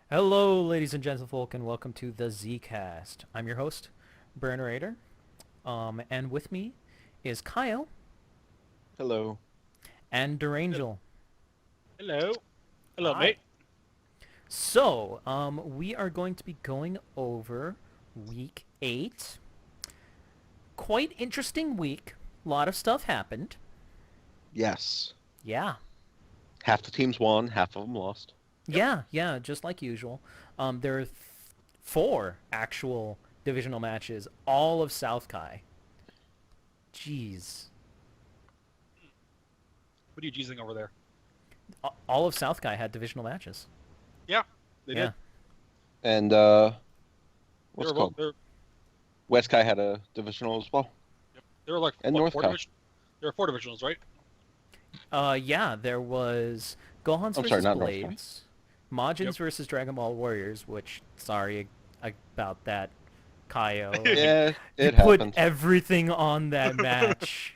Hello, ladies and gentlefolk, and welcome to the Zcast. I'm your host, Burn Raider, and with me is Kyle Hello. and Durangel. Hello. Hello, Hi. mate. So, we are going to be going over Week 8. Quite interesting week. A lot of stuff happened. Yes. Yeah. Half the teams won, half of them lost. Yep. Yeah, just like usual. There are 4 actual divisional matches, all of South Kai. Jeez. What are you cheesing over there? All of South Kai had divisional matches. Yeah, they Yeah. did. And They what's were it both. called? West Kai had a divisional as well. They were like And what North four Kai. division? There were 4 divisionals, right? Yeah, there was Gohan's I'm sorry, versus not North Kai. Blades, Majin's Yep. versus Dragon Ball Warriors, which, sorry about that, Kaio. Yeah, You it put happened. everything on that match.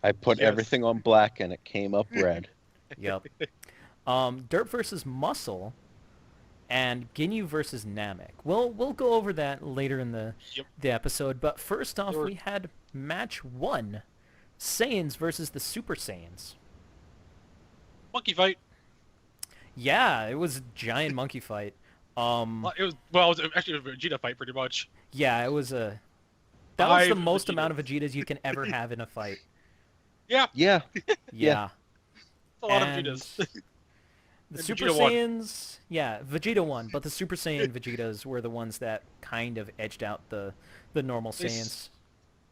I put Yes. everything on black and it came up red. Yep. Derp versus Muscle, and Ginyu versus Namek. We'll go over that later in Yep. the episode, but first off, There were we had match 1, Saiyans versus the Super Saiyans. monkey fight. Yeah, it was a giant monkey fight. It was actually a Vegeta fight, pretty much. Yeah, it was a. That was the 5 most amount of Vegetas. Vegetas you can ever have in a fight. Yeah, Yeah. Yeah. it's a lot of And Vegetas. the And Super Vegeta won. Saiyans, yeah, Vegeta won, but the Super Saiyan Vegetas were the ones that kind of edged out the normal They Saiyans.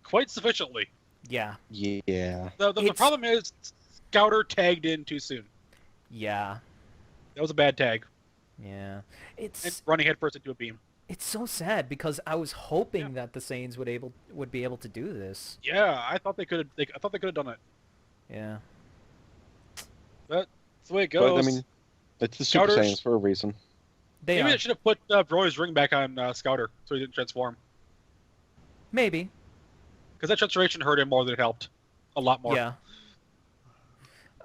Quite sufficiently. Yeah, Yeah. The It's- problem is Scouter tagged in too soon. yeah, That was a bad tag. yeah. And It's running headfirst into a beam. it's so sad because I was hoping Yeah. that the Saiyans would be able to do this. Yeah, I thought they could have. I thought they could have done it. Yeah. That's the way it But goes. I mean, it's the Super Scouters- Saiyans for a reason. They Maybe are. they should have put Broly's ring back on Scouter so he didn't transform. Maybe. Because that transformation hurt him more than it helped. A lot more. Yeah.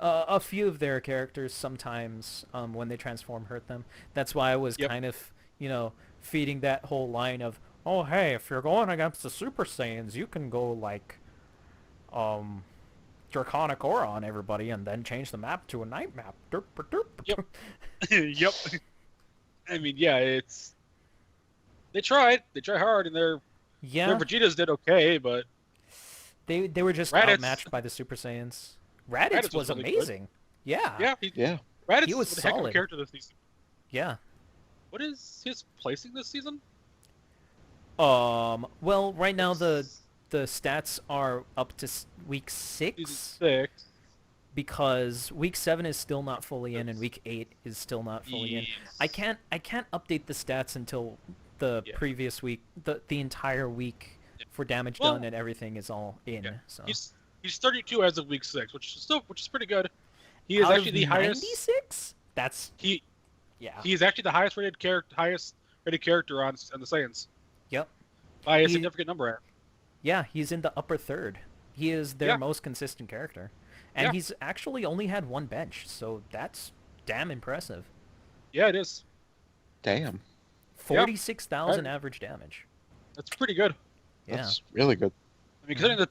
A few of their characters sometimes, when they transform, hurt them. That's why I was Yep. kind of, feeding that whole line of, oh, hey, if you're going against the Super Saiyans, you can go, like, Draconic Aura on everybody and then change the map to a night map. Derp, derp, derp. Yep. Yep. I mean, yeah, it's. They tried. They tried hard, and their Yeah, Vegetas did okay, but they were just Raditz- outmatched by the Super Saiyans. Raditz Raditz was was really good. amazing. Yeah. yeah, Yeah. Raditz He was a heck of a solid. character this season. Yeah. What is his placing this season? Well, right now the stats are up to week Season 6 6. because week 7 is still not fully in and week 8 is still not fully in. I can't update the stats until the Yeah. previous week, the entire week for damage Well, done and everything is all in. Yeah. So He's 32 as of week 6, which is pretty good. He is out actually of the highest. 96? That's He yeah. he is actually the highest rated character on the Saiyans Yep. by a He- significant number. Yeah, he's in the upper third. He is their Yeah. most consistent character. And Yeah. he's actually only had 1 bench, so that's damn impressive. Yeah, it is. Damn. 46,000 average damage. That's pretty good. Yeah. That's really good. I mean, considering the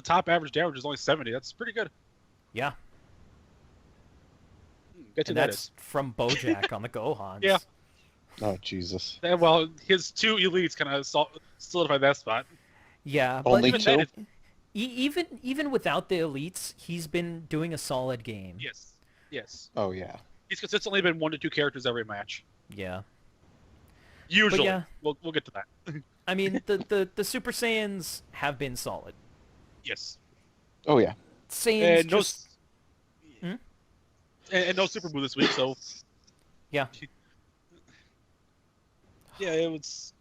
top average damage is only 70, that's pretty good. Yeah. Bet you And that that's is. from Bojack on the Gohans. Yeah. Oh, Jesus. Well, his 2 elites kind of solidify that spot. Yeah, Only but even then, two? even without the elites, he's been doing a solid game. Yes. Oh, yeah. He's consistently been 1 to 2 characters every match. Yeah. Usually. yeah. We'll get to that. I mean, the Super Saiyans have been solid. Yes. Oh, yeah. Saiyans And no, just... Hmm? and no Super Boo this week, so Yeah. yeah, it was.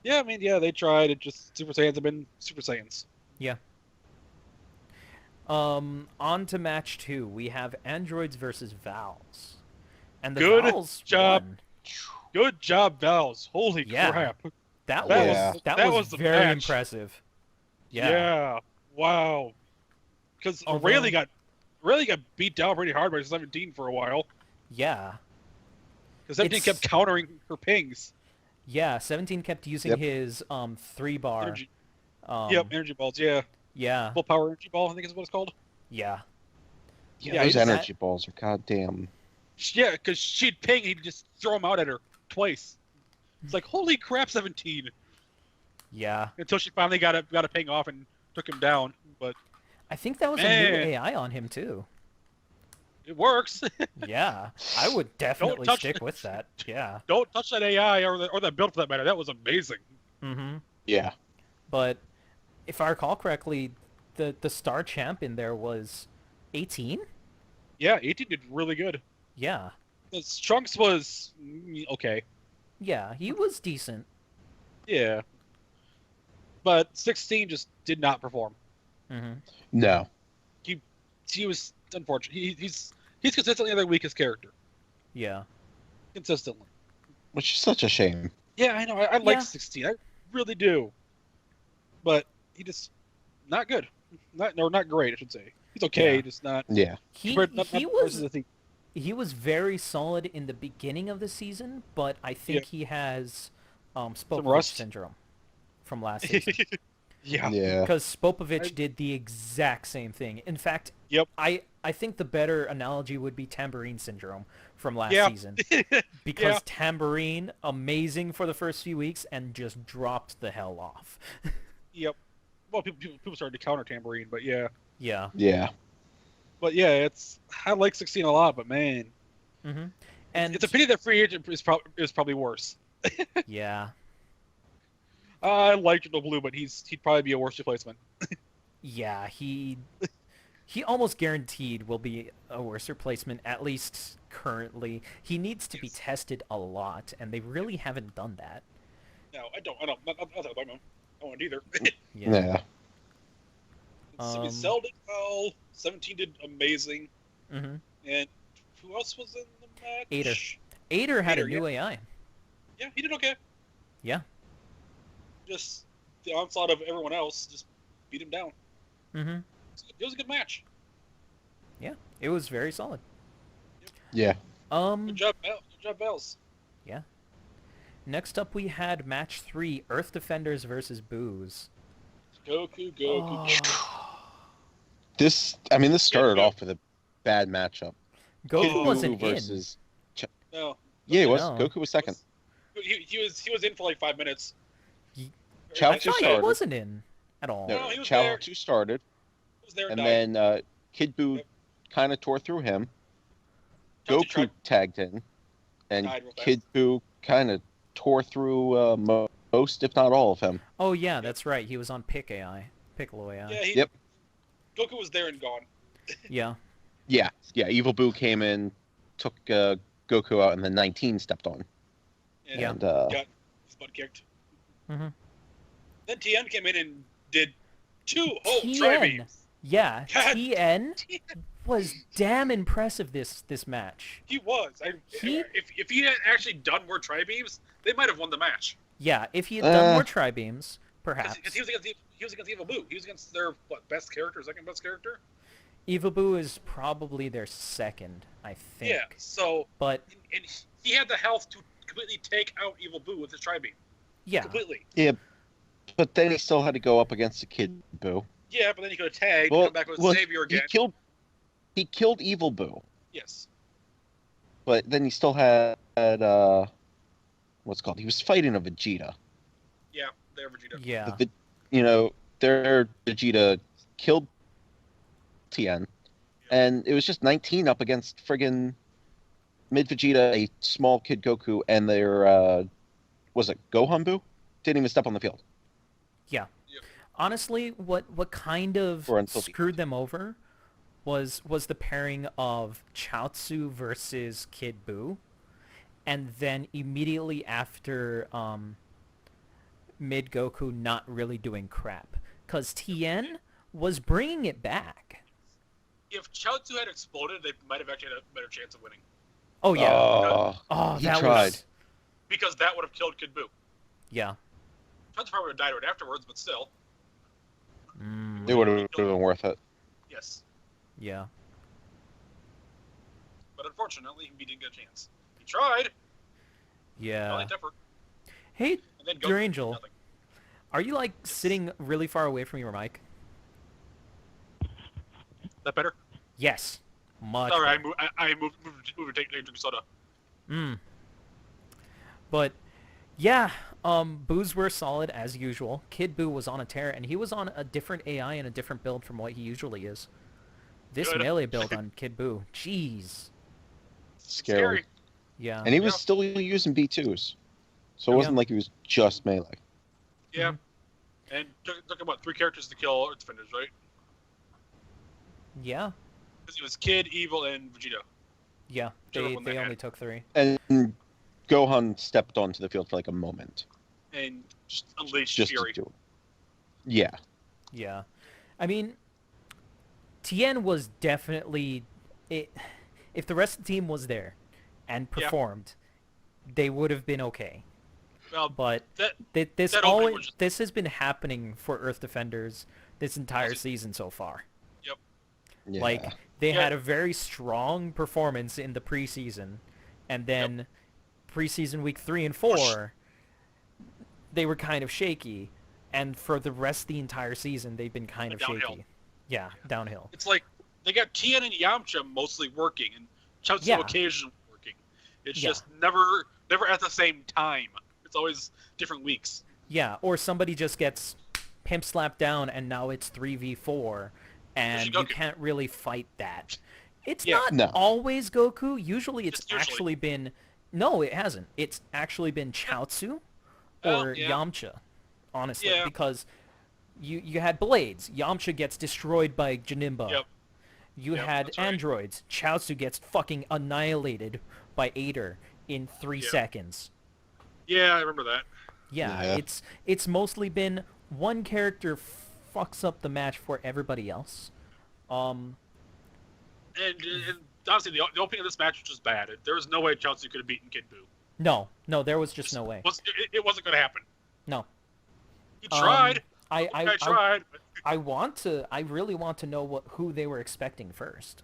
Yeah, I mean, yeah, they tried. It just Super Saiyans have been Super Saiyans. Yeah. On to match 2. We have Androids versus Vals. And the Good Vals job. won. Good job, Vals. Holy Yeah. crap. That Yeah. was That was was the very match. impressive. Yeah. Yeah. Wow. Because Although- Rayleigh got beat down pretty hard by 17 for a while. Yeah. Because 17 kept countering her pings. Yeah, 17 kept using Yep. his 3-bar. Energy. Um, Energy balls. Yeah, Yeah, full power energy ball. I think is what it's called. yeah. Yeah, Yeah, those he just- energy balls are goddamn. Yeah, because she'd ping, he'd just throw them out at her twice. It's like, holy crap, 17. Yeah. Until she finally got a ping off and took him down. But I think that was a new Man. AI on him too. it works. Yeah, I would definitely touch stick it. with that. Yeah. Don't touch that AI or that build for that matter. That was amazing. Mm-hmm. Yeah. But if I recall correctly, the star champ in there was 18? Yeah, 18 did really good. Yeah. Because Trunks was okay. Yeah, he was decent. Yeah. But 16 just did not perform. Mm-hmm. No. He was unfortunate. He's consistently their weakest character. Yeah. Consistently. Which is such a shame. Yeah, I know. I like Yeah. 16. I really do. But he just not good. Not great, I should say. He's okay, Yeah. just not. Yeah. He not he versus was the thing. he was very solid in the beginning of the season, but I think he has Spopovich rust? syndrome from last season. Yeah. Yeah. Because Spopovich I- did the exact same thing. In fact, Yep. I think the better analogy would be tambourine syndrome from last Yeah. season. Because Yeah. tambourine, amazing for the first few weeks, and just dropped the hell off. Yep. Well, people started to counter Tambourine, but yeah. Yeah. Yeah. But yeah, I like 16 a lot, but man, Mm-hmm. And it's a pity that free agent is probably worse. yeah, I like Gentle Blue, but he'd probably be a worse replacement. yeah, he almost guaranteed will be a worse replacement, at least currently. He needs to be Yes. tested a lot, and they really haven't done that. No, I don't. Not that I don't want either. Yeah. Yeah. Cell did well. 17 did amazing. Mm-hmm. And who else was in the match? Ader. Ader had a Ader, new AI. Yeah, he did okay. Yeah. Just the onslaught of everyone else just beat him down. Mm-hmm. It was a good match. Yeah, it was very solid. Yeah. Good job, Bells. Next up we had match 3, Earth Defenders versus Booze. Goku. This started off with a bad matchup. Goku Goku wasn't versus. No. Yeah, it was. No. Goku was second. He was in for like 5 minutes. Chow in. I two thought he started. wasn't in at all. No, he was Chow there. 2 started, He was there and died. then Kid Buu Yep. kind of tore through him. Chelsea Goku tried- tagged in, and died real fast. Kid Buu kind of tore through most, if not all, of him. Oh yeah, that's right. He was on Piccolo AI. Yeah, Yep. Goku was there and gone. Yeah. Yeah, Evil Boo came in, took Goku out, and then 19 stepped on. And Yeah. And got his butt kicked. Mm-hmm. Then Tien came in and did 2 whole Tien. tri-beams. Yeah, God. Tien was damn impressive this match. He was. He- If he had actually done more tri-beams, they might have won the match. Yeah, if he had done more Uh, tri-beams, perhaps. Because he was against Evil Boo. He was against their best character, second best character. Evil Boo is probably their second, I think. Yeah. So But and he had the health to completely take out Evil Boo with his tri-beam. yeah, Completely. but then he still had to go up against the Kid Buu. Yeah, but then he could have tagged, Well, come back with well, Savior again. He killed Evil Boo, Yes. but then he still had what's it called? He was fighting a Vegeta. Yeah, they're Vegeta. yeah, Their Vegeta killed Tien, and it was just 19 up against friggin' mid Vegeta, a small Kid Goku, and their was it Gohan Buu? Didn't even step on the field. Honestly, what kind of Or until the screwed them over was the pairing of Chaozu versus Kid Buu, and then immediately after Mid Goku not really doing crap, cause Tien was bringing it back. If Chaozu had exploded, they might have actually had a better chance of winning. Oh yeah, Oh, he that tried. was Because that would have killed Kid Buu. yeah. Chaozu probably would have died right afterwards, but still. Mm, It would have been worth it. Yes. yeah. But unfortunately, he didn't get a chance. He tried. Yeah. Only different. Hey, And then Dear Goku did Angel, nothing. are you like sitting really far away from your mic? That better? Yes. Much Sorry, better. I moved to take drink soda. Mm. But yeah, Boos were solid as usual. Kid Boo was on a tear, and he was on a different AI and a different build from what he usually is. This Good. melee build on Kid Boo, jeez. Scary. Yeah. And he was Yeah. still using B2s. So it Yeah. wasn't like he was just melee. Yeah. Mhm. And took about 3 characters to kill Earth Defenders, right? Yeah. Because it was Kid, Evil, and Vegeta. Yeah. Whichever They one they they only had. took 3. And Gohan stepped onto the field for like a moment. And just unleashed Just fury. to do it. Yeah. Yeah. I mean, Tien was definitely it. If the rest of the team was there and Yeah. performed, they would have been okay. Well, But that this that opening was just... this has been happening for Earth Defenders this entire season so far. Yep. Yeah. Like they Yeah. had a very strong performance in the preseason, and then preseason week 3 and 4, they were kind of shaky, and for the rest of the entire season, they've been kind of Downhill. shaky. Yeah, downhill. It's like they got Tien and Yamcha mostly working, and Chaozu Yeah. occasionally working. It's Yeah. just never at the same time. It's always different weeks. Yeah, or somebody just gets pimp slapped down, and now it's 3v4, and you Goku. can't really fight that. It's Yeah. not No. always Goku. Usually it's Just usually. actually been... No, it hasn't. It's actually been Chaozu Well, or yeah. Yamcha, honestly, Yeah. because you had Blades. Yamcha gets destroyed by Janemba. Yep. You Yep, had that's right. androids. Chaozu gets fucking annihilated by Ader in 3 Yeah. seconds. Yeah, I remember that. Yeah, Yeah. it's mostly been one character fucks up the match for everybody else. And honestly, the opening of this match was just bad. There was no way Chaozu could have beaten Kid Buu. No, there was just no way. It wasn't going to happen. No. He tried. I tried. But I really want to know who they were expecting first.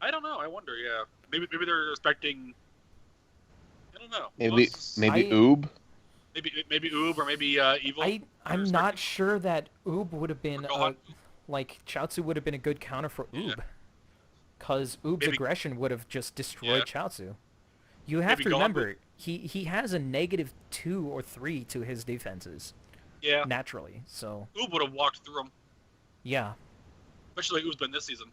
I don't know. I wonder. Yeah, maybe they're expecting. I don't know. Maybe I- Oob. Maybe Oob or maybe Evil. I'm They're not expecting- sure that Oob would have been Or Gohan. like Chaozu would have been a good counter for Yeah. Oob, because Oob's Maybe- aggression would have just destroyed Yeah. Chaozu. You have Maybe to Gohan remember he has a -2 or 3 to his defenses Yeah, naturally. So Oob would have walked through him. yeah, Especially Oob's been this season.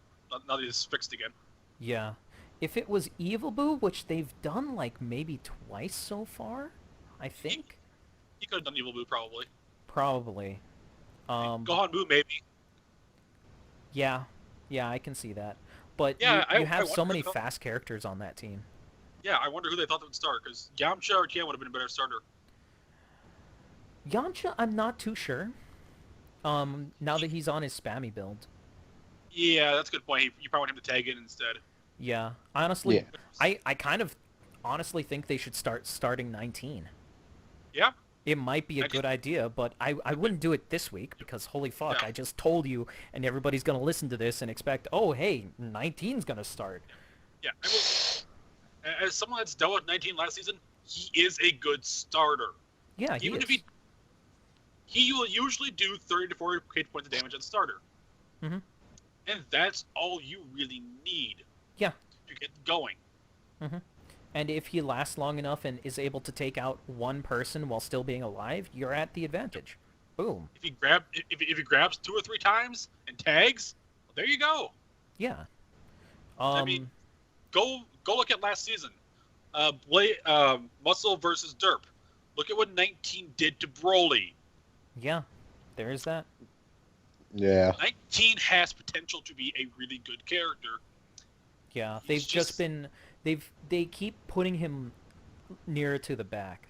Now that he's fixed again. yeah. If it was Evil Boo, which they've done like maybe twice so far, I think He could have done Evil Boo probably. probably. Gohan Boo maybe. Yeah, I can see that. But Yeah, you I have so wonder many though- fast characters on that team. Yeah, I wonder who they thought they would start because Yamcha or Tien would have been a better starter. Yamcha, I'm not too sure. Now that he's on his spammy build. Yeah, that's a good point. You probably want him to tag in instead. Yeah, honestly, Yeah. I kind of honestly think they should starting 19. Yeah. It might be a Actually- good idea, but I wouldn't do it this week because holy fuck, Yeah. I just told you, and everybody's gonna listen to this and expect, oh hey, 19's gonna start. Yeah, I mean, as someone that's dealt with 19 last season, he is a good starter. Yeah, he Even is. if he will usually do 30 to 40 points of damage as a starter. Mhm. And that's all you really need. Yeah. To get going. And if he lasts long enough and is able to take out one person while still being alive, you're at the advantage. Boom. If he grabs 2 or 3 times and tags, well, there you go. Yeah. I mean, go look at last season. Muscle versus Derp. Look at what 19 did to Broly. yeah, there is that. Yeah. 19 has potential to be a really good character. Yeah, He's they've just just- been they keep putting him nearer to the back.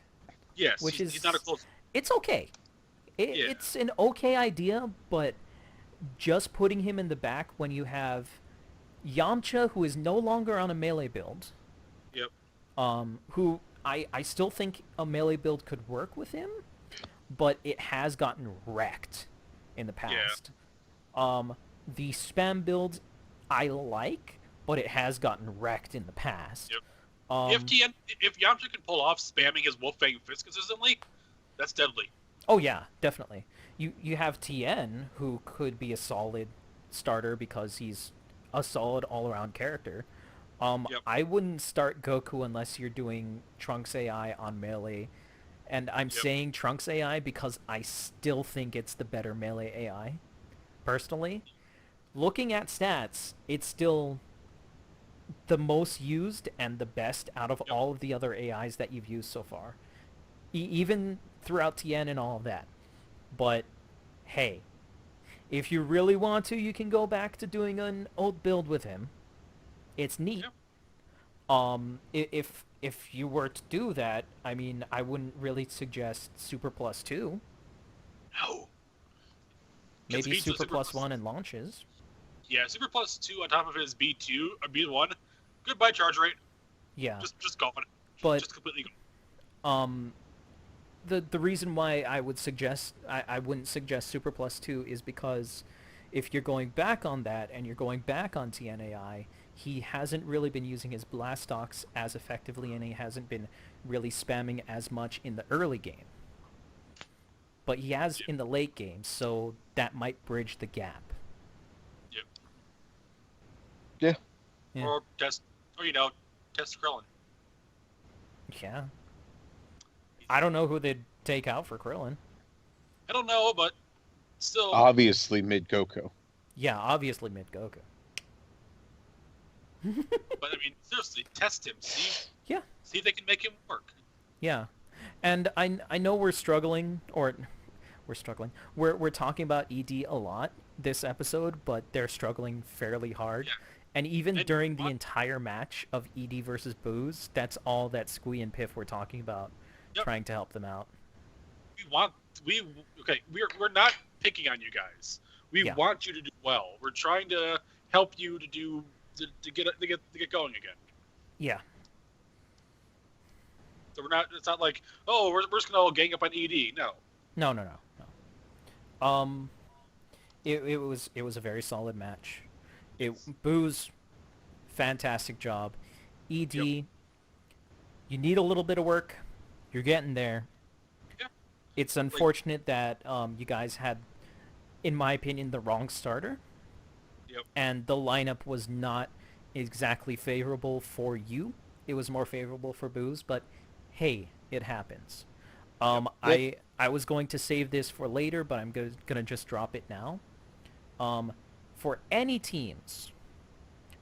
Yes, Which he's is- not a close. It's okay. Yeah. It's an okay idea, but just putting him in the back when you have Yamcha, who is no longer on a melee build, Yep. who I still think a melee build could work with him, but it has gotten wrecked in the past. The spam build I like, but it has gotten wrecked in the past. Yep. If Um, if Yamcha can pull off spamming his Wolfang fist consistently, that's deadly. oh yeah, definitely. You have Tien, who could be a solid starter because he's a solid all-around character. Yep. I wouldn't start Goku unless you're doing Trunks AI on melee, and I'm Yep. saying Trunks AI because I still think it's the better melee AI. Personally, looking at stats, it's still the most used and the best out of Yep. all of the other AIs that you've used so far, even throughout Tien and all of that. But hey, if you really want to, you can go back to doing an old build with him. It's neat. Yep. If you were to do that, I mean, I wouldn't really suggest Super Plus 2. No. Because Maybe if he's a Super Plus 1 and launches. yeah, Super Plus 2 on top of his B2 or B1, goodbye charge rate. Yeah. Just gone. But Just completely gone. um the reason why I wouldn't suggest Super Plus 2 is because if you're going back on that and you're going back on TNAI, he hasn't really been using his Blastox as effectively and he hasn't been really spamming as much in the early game. But he has Yep. in the late game, so that might bridge the gap. Yep. Yeah. Yeah. Or test Krillin. Yeah. I don't know who they'd take out for Krillin. I don't know, but still. Obviously, mid Goku. Yeah, obviously mid Goku. But I mean, seriously, test him. Yeah. See if they can make him work. Yeah. And I know we're struggling, or we're struggling. We're talking about ED a lot this episode, but they're struggling fairly hard. Yeah. And even And during the entire match of ED versus Booze, that's all that Squee and Piff were talking about, Yep. trying to help them out. We're not picking on you guys. We Yeah. want you to do well. We're trying to help you to get going again. Yeah. So we're not. It's not like, oh, we're just gonna all gang up on ED. No. No, no, no, no. It was a very solid match. Booze, fantastic job. ED, Yep. you need a little bit of work. You're getting there. Yeah. It's unfortunate that you guys had, in my opinion, the wrong starter. Yep. And the lineup was not exactly favorable for you. It was more favorable for Booze, but hey, it happens. I was going to save this for later, but I'm gonna just drop it now. For any teams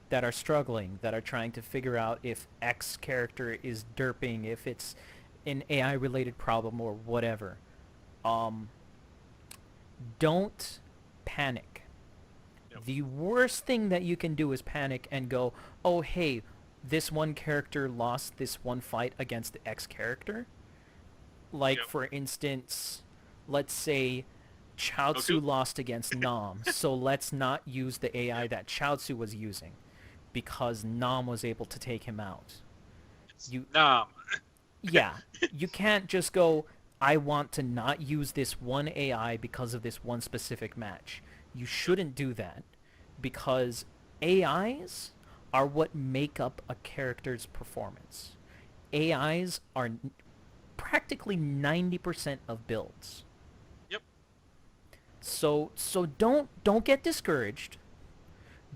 that are struggling, that are trying to figure out if X character is derping, if it's an AI related problem or whatever, don't panic. Yep. The worst thing that you can do is panic and go, oh hey, this one character lost this one fight against the X character. Like, Yep. for instance, let's say Chaozu Goku? lost against Nam, so let's not use the AI that Chaozu was using, because Nam was able to take him out. You- Nam. Yeah, you can't just go, I want to not use this one AI because of this one specific match. You shouldn't do that, because AIs are what make up a character's performance. AIs are practically 90% of builds. Yep. So don't get discouraged.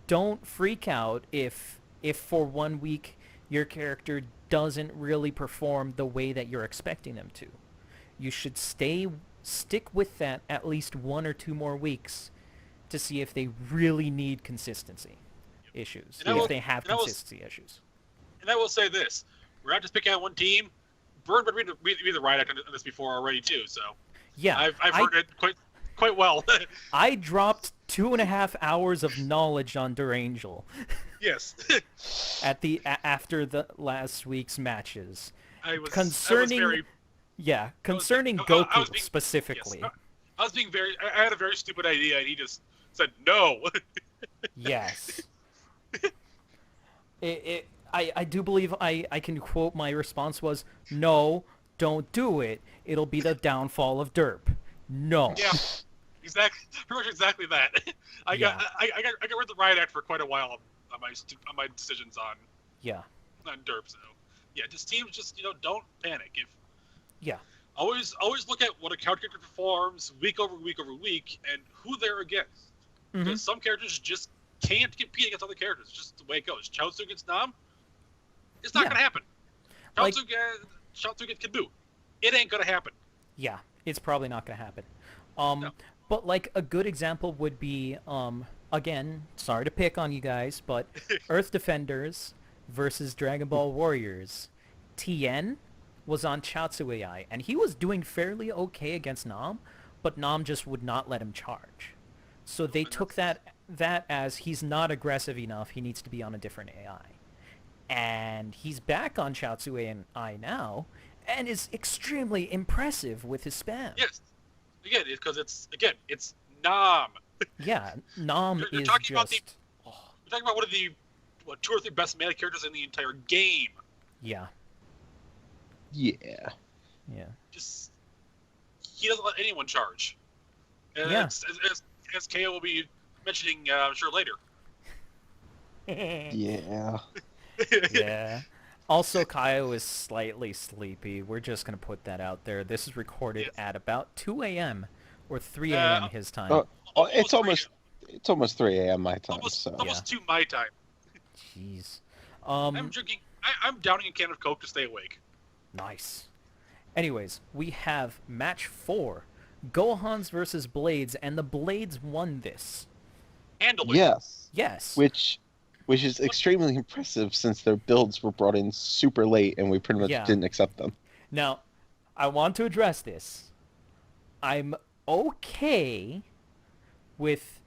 Don't freak out if for 1 week your character doesn't really perform the way that you're expecting them to. You should stick with that at least 1 or 2 more weeks to see if they really need consistency issues. And I will- If they have and I will- consistency issues. And I will say this: we're not just picking on one team. Bird read the riot act on this before already too. So Yeah, I've heard it quite well. I dropped 2.5 hours of knowledge on Durangel Yes. after the last week's matches. I was Concerning very, concerning I Goku was being- specifically. Yes, I was being very. I had a very stupid idea, and he just said no. Yes. I do believe I can quote my response was, no, don't do it. It'll be the downfall of Derp. No. Yeah, exactly. Pretty much exactly that. I got rid of the riot act for quite a while on my decisions on Yeah. Derp. So just teams just don't panic. If Yeah. always look at what a character performs week over week over week and who they're against. Hmm. Because some characters just can't compete against other characters. It's just the way it goes. Chaozu against Nam, it's not Yeah. gonna happen. Like- Chaozu against Kid Buu, it ain't gonna happen. Yeah, it's probably not going to happen. No. But like a good example would be, again, sorry to pick on you guys, but Earth Defenders versus Dragon Ball Warriors. Tien was on Chaozu AI, and he was doing fairly okay against Nam, but Nam just would not let him charge. So they And took that as he's not aggressive enough, he needs to be on a different AI. And he's back on Chaozu AI now, and is extremely impressive with his spam. Yes, again, because it's Nam. Yeah, Nam You're is talking about just... We're talking about one of the 2 or 3 best mana characters in the entire game. Yeah, Yeah. yeah. Just he doesn't let anyone charge. And Yeah. as KO will be mentioning, I'm sure later. Yeah. Yeah. Also, Kaio is slightly sleepy. We're just going to put that out there. This is recorded Yes. at about 2 a.m. or 3 a.m. his time. It's almost 3 a.m. my time. almost So almost to my time. Jeez. I'm drinking. I'm downing a can of Coke to stay awake. Nice. Anyways, we have match 4. Gohans versus Blades, and the Blades won this. Handily. yes, Yes. which is extremely impressive since their builds were brought in super late and we pretty much Yeah. didn't accept them. Now, I want to address this. I'm okay with,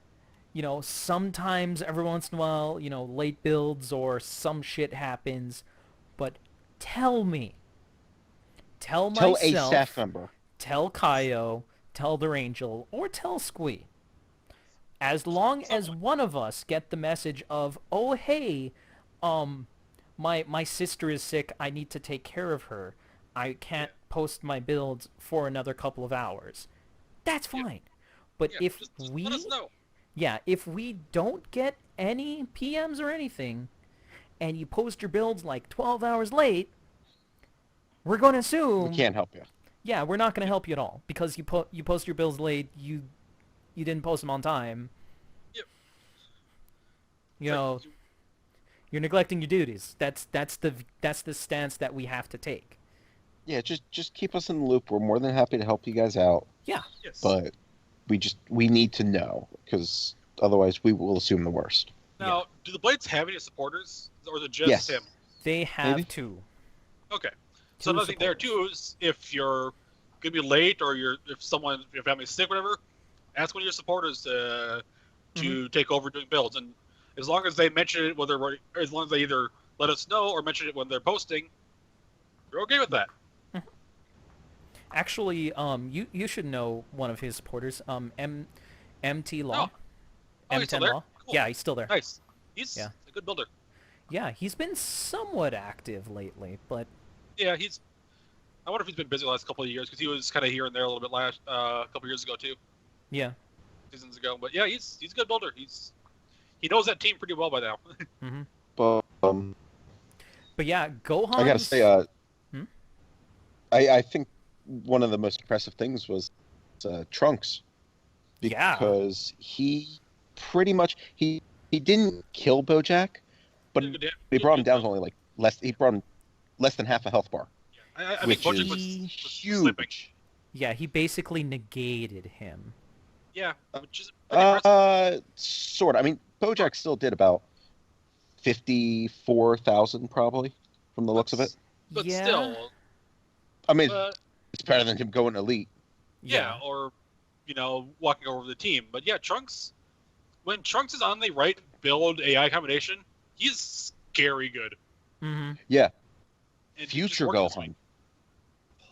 sometimes every once in a while, late builds or some shit happens, but tell me. Tell Tell a myself, staff member. tell Kaio, tell their angel, or tell Squee. As long as one of us get the message of, oh hey, my sister is sick, I need to take care of her. I can't post my builds for another couple of hours. That's fine. But Yeah, if just we let us know. if we don't get any PMs or anything, and you post your builds like 12 hours late, we're going to assume... We can't help you. Yeah, we're not going to help you at all, because you post your builds late, you didn't post them on time. Yep. You know, you're neglecting your duties. That's the stance that we have to take. Yeah, just keep us in the loop. We're more than happy to help you guys out, Yeah. Yes. but we need to know because otherwise we will assume the worst. Now, do the Blades have any supporters, or is it just Yes. him? They have Maybe. 2. Okay. So Two another thing there supporters. too is if you're gonna be late or if your family's sick, whatever, ask one of your supporters to take over doing builds, and as long as they mention it, as long as they either let us know or mention it when they're posting, you're okay with that. Actually, you should know one of his supporters, MT Law. Oh, he's still M10 there? Law. Cool. Yeah, he's still there. Nice. He's Yeah. a good builder. Yeah, he's been somewhat active lately, but Yeah, I wonder if he's been busy the last couple of years because he was kind of here and there a little bit last couple of years ago too, yeah. seasons ago. But yeah, he's a good builder. He knows that team pretty well by now. Hmm. But But yeah, Gohan. I gotta say, Hmm? I think one of the most impressive things was Trunks, Yeah. because he pretty much he didn't kill BoJack, but he brought him down to only like less. He brought him less than half a health bar, I think which Bojack is was huge. sleeping. Yeah, he basically negated him. Yeah, which is pretty impressive. Sort of. I mean, BoJack still did about 54,000 probably from the looks of it. But Yeah. still, I mean, uh, it's better than him going elite. yeah, or walking over the team. But yeah, Trunks, when Trunks is on the right build AI combination, he's scary good. Hmm. Yeah, And he just future works this Gohan. way.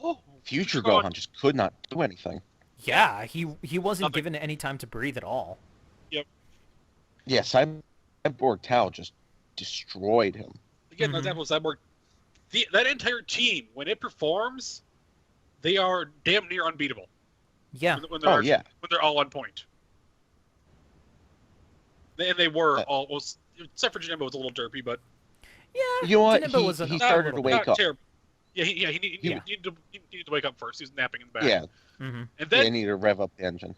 Oh, Future Gohan just could not do anything. Yeah, he wasn't Nothing. given any time to breathe at all. Yeah, Cyborg Tao just destroyed him. Again, Mhm. an example of Cyborg. That entire team, when it performs, they are damn near unbeatable. Yeah. When Oh yeah, when they're all on point. And they were all, except for Janemba was a little derpy, but Yeah, You know what? Janemba was He a started little to bit. wake up. Terrible. Yeah, he Yeah. needed to wake up first. He was napping in the back. Yeah, Mm-hmm. And they then need to rev up the engine.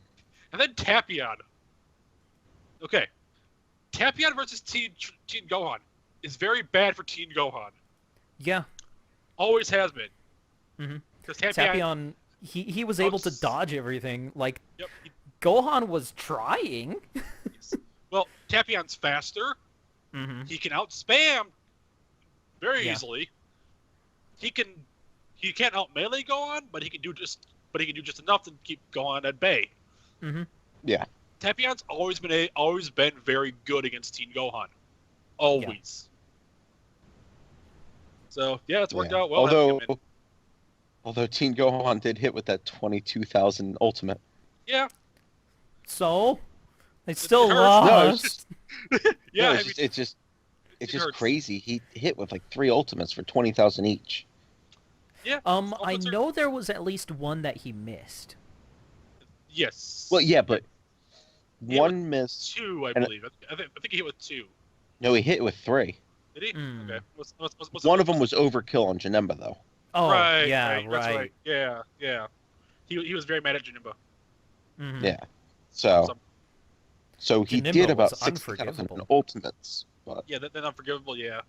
Tapion. Okay. Tapion versus Teen Gohan is very bad for Teen Gohan. Yeah. Always has been. Mm-hmm. Because Tapion. Tapion, he was able to Outs- dodge everything. Like, Yep. Gohan was trying. Well, Tapion's faster. Mm-hmm. He can outspam very Yeah. easily. He can't out melee Gohan, but he can do just enough to keep Gohan at bay. Mm-hmm. Yeah. Tapion's always been very good against Teen Gohan. Always. So yeah, it's worked out well. Although Teen Gohan did hit with that 22,000 ultimate. Yeah. So, they still hurts. lost. No, it's just Yeah. no, it's just it just hurts. crazy. He hit with like 3 ultimates for 20,000 each. Yeah. I ultimates are- know there was at least one that he missed. Yes. Well, yeah, but He one missed. 2, I and- believe. I think he hit with 2. No, he hit with 3. Did he? Mm. Okay. What's One of them was overkill on Janemba, though. Oh, right, yeah, right. That's right. right. Yeah, yeah. He was very mad at Janemba. Mhm. Yeah. So he Janemba did about was 60,000 unforgivable. ultimates. But Yeah, then unforgivable. Yeah.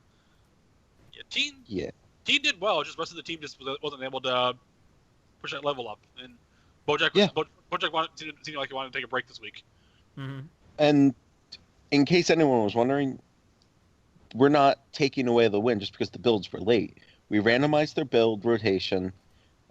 Yeah. Teen yeah, did well. Just the rest of the team just wasn't able to push that level up. And Bojack Yeah. seemed like he wanted to take a break this week. Mhm. and in case anyone was wondering, we're not taking away the win just because the builds were late. We randomized their build rotation,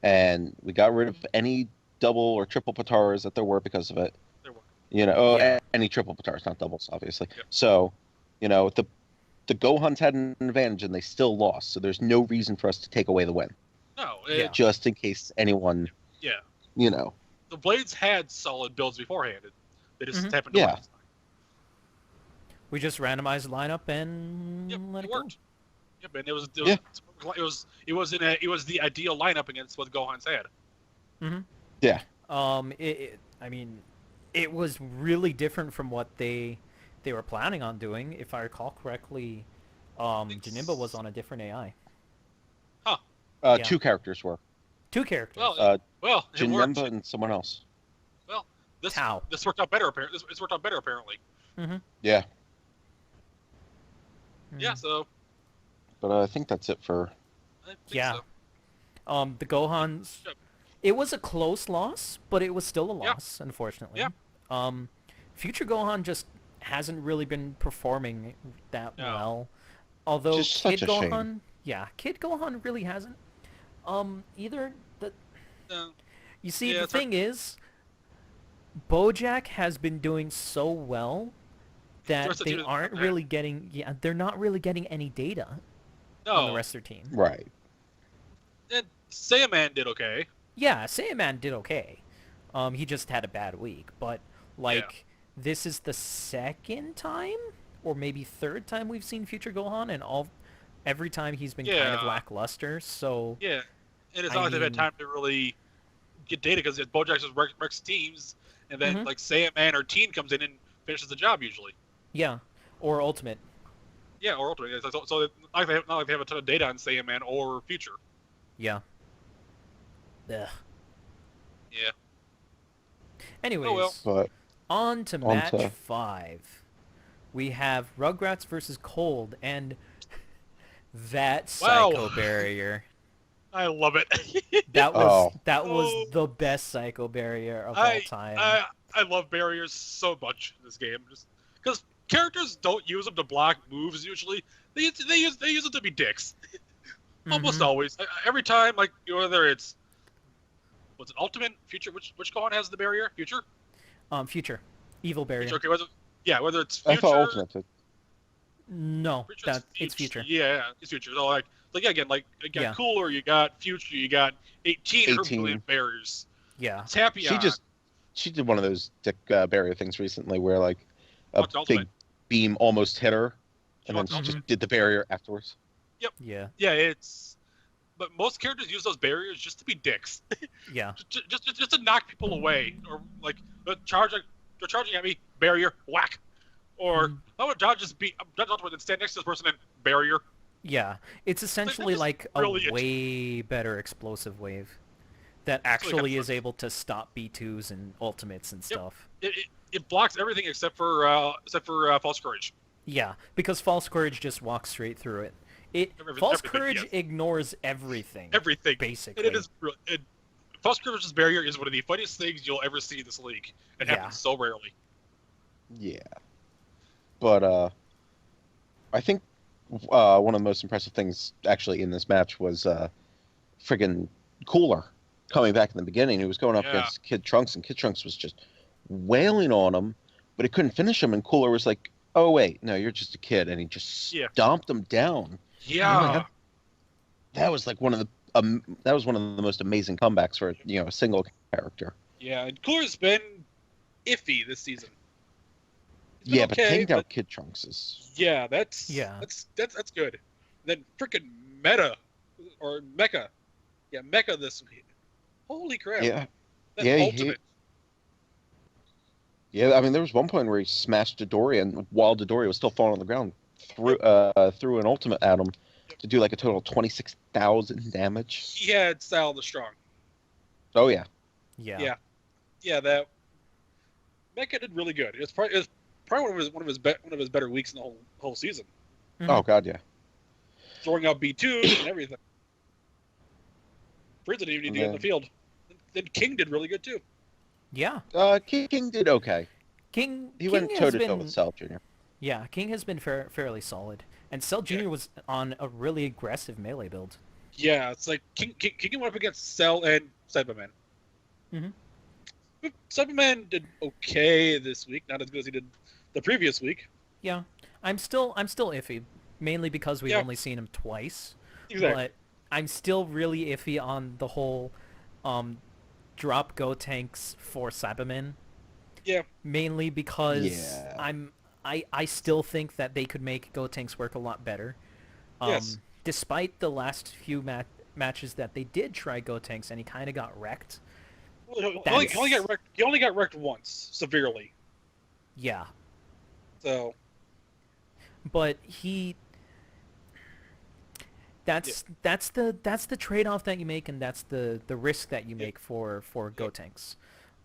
and we got rid of any double or triple Pataras that there were because of it. There were. Yeah. Any triple Pataras, not doubles, obviously. Yep. So, the Gohans had an advantage, and they still lost. So there's no reason for us to take away the win, No. Yeah. just in case anyone, Yeah. the Blades had solid builds beforehand. They just Mhm. happened to Yeah. win. We just randomized the lineup and Yep, let it it go. worked. Yep, and it was the ideal lineup against what Gohan's had. Yeah. I mean, it was really different from what they were planning on doing. If I recall correctly, Janemba was on a different AI. Yeah. 2 characters were Two characters. Well, it worked. Janemba and someone else. This Tau. this worked out better. This worked out better apparently. Yeah, Yeah, so but I think that's it for. I think Yeah. so. The Gohans. Yep. It was a close loss, but it was still a Yeah. loss, unfortunately. Yeah. Future Gohan just hasn't really been performing that No. well. Although Just Kid such a shame. Gohan, yeah, Kid Gohan really hasn't. Either the No. you see Yeah, the it's hard- thing is, BoJack has been doing so well that rest of the they team is- aren't really getting. Yeah, they're not really getting any data on the No. rest of their team. Right. And Saiyaman did okay. Yeah, Saiyaman did okay. He just had a bad week, but like this is the second time or maybe third time we've seen Future Gohan, and every time he's been kind of Yeah. lackluster. So Yeah. And it's I not like they've had mean- time to really get data because Bojack just wrecks teams, and then Mhm. like Saiyaman or Teen comes in and finishes the job usually. yeah, or Ultimate. Yeah, or Ultimate. So not like they have a ton of data on Saiyaman or Future. Yeah. Ugh. Yeah. Anyways, well. But on to On match to- 5. We have Rugrats versus Cold, and that Psycho Wow. Barrier. I love it. That was Oh. Oh. the best Psycho Barrier of all time. I love barriers so much in this game, just because characters don't use them to block moves usually. They use them to be dicks. Almost Mhm. always. Every time, like whether it's what's it Ultimate Future, which Gohan has the barrier Future. Future. Evil Barrier. Future, okay, whether it's I Future. thought Ultimate. No, Future, it's Future. Yeah, it's Future. So like again, like you got Yeah. Cooler, you got Future, you got 18 or 18. million barriers. Yeah. Tapion. She did one of those dick barrier things recently where like a Walked big Ultimate. beam almost hit her, She and then walked she Ultimate. just did the barrier afterwards. Yeah. Yeah, but most characters use those barriers just to be dicks. Yeah. just to knock people away, or like they're charging at me, barrier, whack, or Mhm. how would Dodge just beat Dodge Ultimate and stand next to this person and barrier, Yeah, it's essentially is like a really way better explosive wave that That's really kind actually of is able to stop B2s and ultimates and Yep. stuff. It blocks everything except for false courage. Yeah, because False Courage just walks straight through it. False Everything, Courage yes, ignores everything, everything. And it basically. is false courage's barrier is one of the funniest things you'll ever see in this league. It Yeah. happens so rarely. Yeah. But I think one of the most impressive things actually in this match was friggin' Cooler coming back in the beginning. He was going up Yeah. against Kid Trunks, and Kid Trunks was just wailing on him, but he couldn't finish him. And Cooler was like, "Oh wait, no, you're just a kid," and he just Yeah. stomped him down. Yeah. That was like one of the most amazing comebacks for a single character. Yeah. And Cooler's been iffy this season. He's been Yeah, but okay, taking down but Kid Trunks is yeah, that's good. Then freaking Meta or Mecha. Yeah, Mecha this week. Holy crap. yeah. That Yeah, ultimate. Yeah, I mean, there was one point where he smashed Dodoria, and while Dodoria was still falling on the ground, threw an ultimate at him to do like a total of 26,000 damage. He had Style the Strong. Oh yeah, Yeah. Yeah, that Mecha did really good. It was probably one of his better weeks in the whole season. Mhm. Oh god, yeah. Throwing out B2s and everything. Frieza didn't even need to get in the field. Then King did really good too. Yeah. King did okay. King Went has toe to toe been with Cell Jr. Yeah, King has been fairly solid. And Cell Jr. Yeah. was on a really aggressive melee build. Yeah, it's like King went up against Cell and Cyberman. Mhm. Cyberman did okay this week, not as good as he did the previous week. Yeah. I'm still iffy, mainly because we've Yeah. only seen him twice. Exactly. But I'm still really iffy on the whole drop go tanks for Cybermen. Yeah. Mainly because Yeah. I still think that they could make go tanks work a lot better. Yes. Despite the last few matches that they did try go tanks and he kind of got wrecked. Well, he only got wrecked once, severely. Yeah. So But that's the trade-off that you make, and that's the risk that you make for go tanks.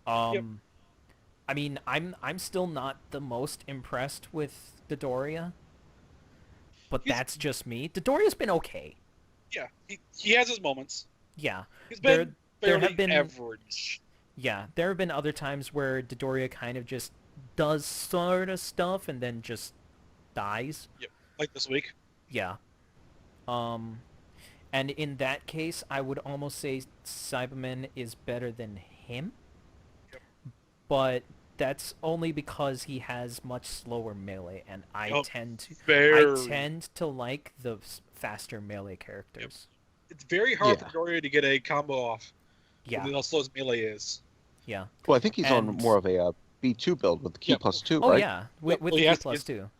I mean, I'm still not the most impressed with Dodoria, but that's just me. Dodoria's been okay. yeah, he has his moments. Yeah. He's been there fairly have been average. Yeah, there have been other times where Dodoria kind of just does sort of stuff and then just dies. Yep, like this week. Yeah. And in that case, I would almost say Cyberman is better than him. Yep. But that's only because he has much slower melee, and I tend to like the faster melee characters. It's very hard for Doria to get a combo off. Yeah. How slow his melee is. Yeah. Well, I think he's on more of a B2 build with the Key plus 2, right? Oh yeah, with the Key plus 2.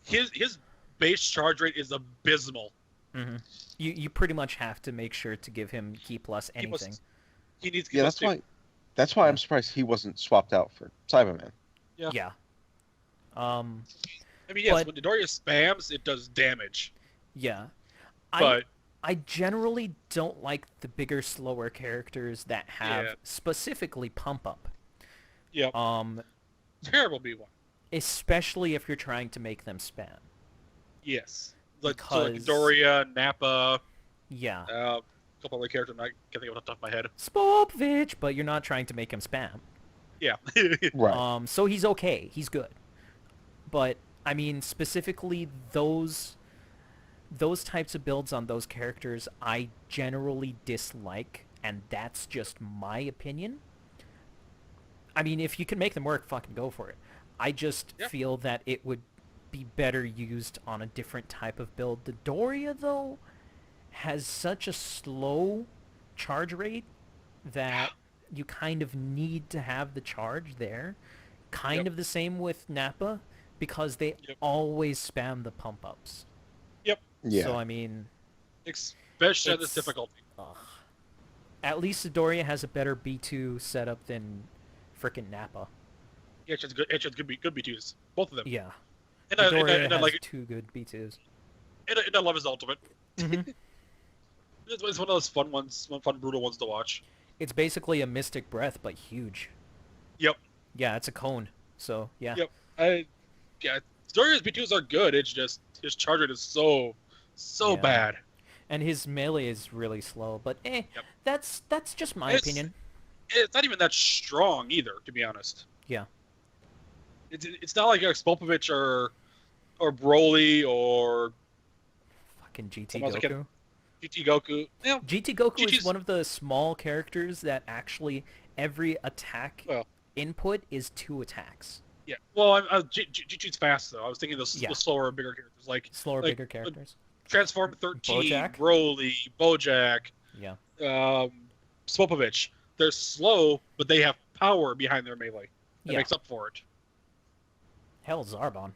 His base charge rate is abysmal. Mm-hmm. You pretty much have to make sure to give him Key plus anything. He needs Key plus 2. That's why I'm surprised he wasn't swapped out for Cyberman. Yeah. I mean, yes, when Dodoria spams, it does damage. Yeah. But I generally don't like the bigger, slower characters that have specifically pump up. Yeah. Terrible B1. Especially if you're trying to make them spam. Yes. Like Doria, Nappa. Yeah. A couple other characters I can't think of off the top of my head. Spopovich, but you're not trying to make him spam. Yeah. Right. So he's okay. He's good. But I mean, specifically those types of builds on those characters I generally dislike, and that's just my opinion. I mean, if you can make them work, fucking go for it. I just feel that it would be better used on a different type of build. The Doria, though, has such a slow charge rate that you kind of need to have the charge there. Kind of the same with Nappa, because they always spam the pump-ups. Yep. Yeah. So, I mean... Especially at this difficulty. At least Doria has a better B2 setup than frickin' Nappa. Yeah, it's good B2s. Both of them. Yeah. And Doria I has like 2 good B2s. And I love his ultimate. Hmm. It's one of those fun ones, fun brutal ones to watch. It's basically a Mystic Breath, but huge. Yep. Yeah, it's a cone. So, yeah. Yep. Yeah. Dorian's B2s are good. It's just his charge rate is so Yeah. bad. And his melee is really slow, but Yep. that's just my It's- opinion. It's not even that strong either, to be honest. Yeah. It's not like a Spopovich or Broly or Fucking GT someone else Goku. GT Goku. Yeah. GT Goku is GT's one of the small characters that actually every attack Well. input is 2 attacks. Yeah. Well, GT's fast though. I was thinking Yeah. the slower, bigger characters like Slower, like, bigger characters. Transform 13, Bojack? Broly, Bojack, Yeah. Spopovich. They're slow, but they have power behind their melee. That Yeah. makes up for it. Hell, Zarbon.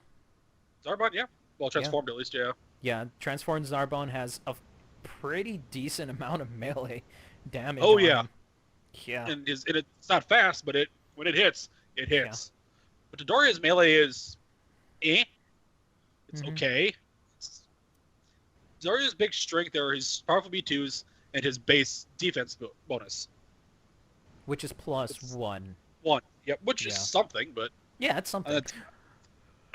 Zarbon, yeah. Well, transformed at least, yeah. Yeah, transformed Zarbon has a pretty decent amount of melee damage. Oh, on yeah. him. Yeah. And it's not fast, but when it hits, it hits. But Doria's melee is, It's Mhm. okay. Doria's big strength are his powerful B2s and his base defense bonus. Which is +1. 1. Yep, which Yeah. is something, but Yeah, it's something.